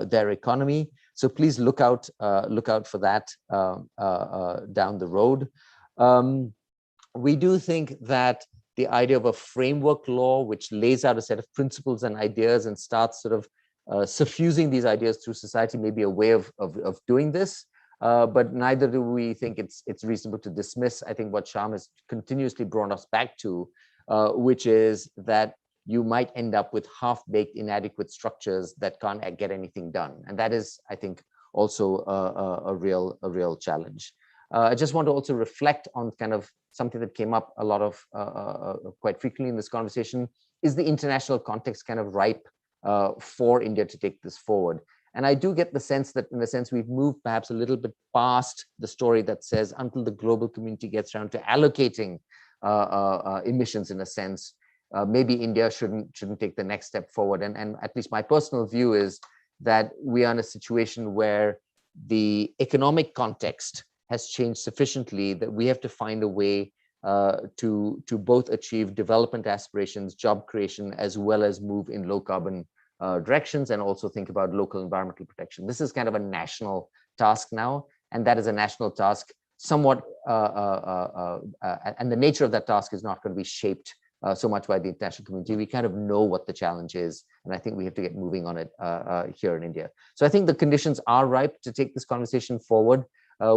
A: their economy. So please look out for that down the road. we do think that the idea of a framework law, which lays out a set of principles and ideas and starts sort of suffusing these ideas through society, may be a way of doing this. But neither do we think it's reasonable to dismiss, I think, what Shyam has continuously brought us back to, which is that you might end up with half-baked, inadequate structures that can't get anything done. And that is, I think, also a real challenge. I just want to also reflect on kind of something that came up a lot of quite frequently in this conversation. Is the international context kind of ripe for India to take this forward? And I do get the sense that, in a sense, we've moved perhaps a little bit past the story that says until the global community gets around to allocating emissions, in a sense, maybe India shouldn't take the next step forward. And at least my personal view is that we are in a situation where the economic context has changed sufficiently that we have to find a way to both achieve development aspirations, job creation, as well as move in low carbon directions, and also think about local environmental protection. This is kind of a national task now, and that is a national task somewhat, and the nature of that task is not going to be shaped so much by the international community. We kind of know what the challenge is, and I think we have to get moving on it here in India. So I think the conditions are ripe to take this conversation forward.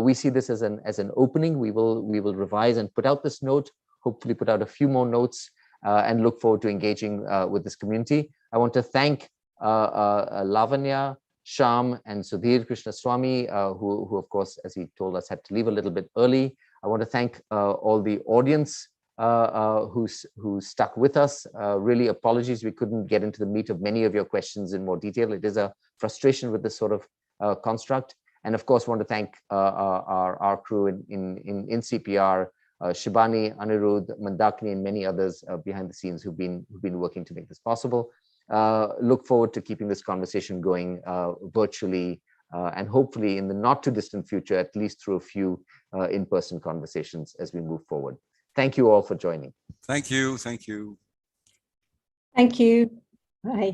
A: We see this as an opening. We will revise and put out this note, hopefully put out a few more notes, and look forward to engaging with this community. I want to thank Lavanya, Shyam, and Sudhir Krishnaswamy, who of course, as he told us, had to leave a little bit early. I want to thank all the audience who stuck with us. Really, apologies we couldn't get into the meat of many of your questions in more detail. It is a frustration with this sort of construct. And of course, want to thank our crew in CPR, Shibani, Anirudh, Mandakini, and many others behind the scenes who've been working to make this possible. Look forward to keeping this conversation going virtually, and hopefully in the not too distant future, at least through a few in-person conversations as we move forward. Thank you all for joining.
B: Thank you. Thank you.
C: Thank you. Bye.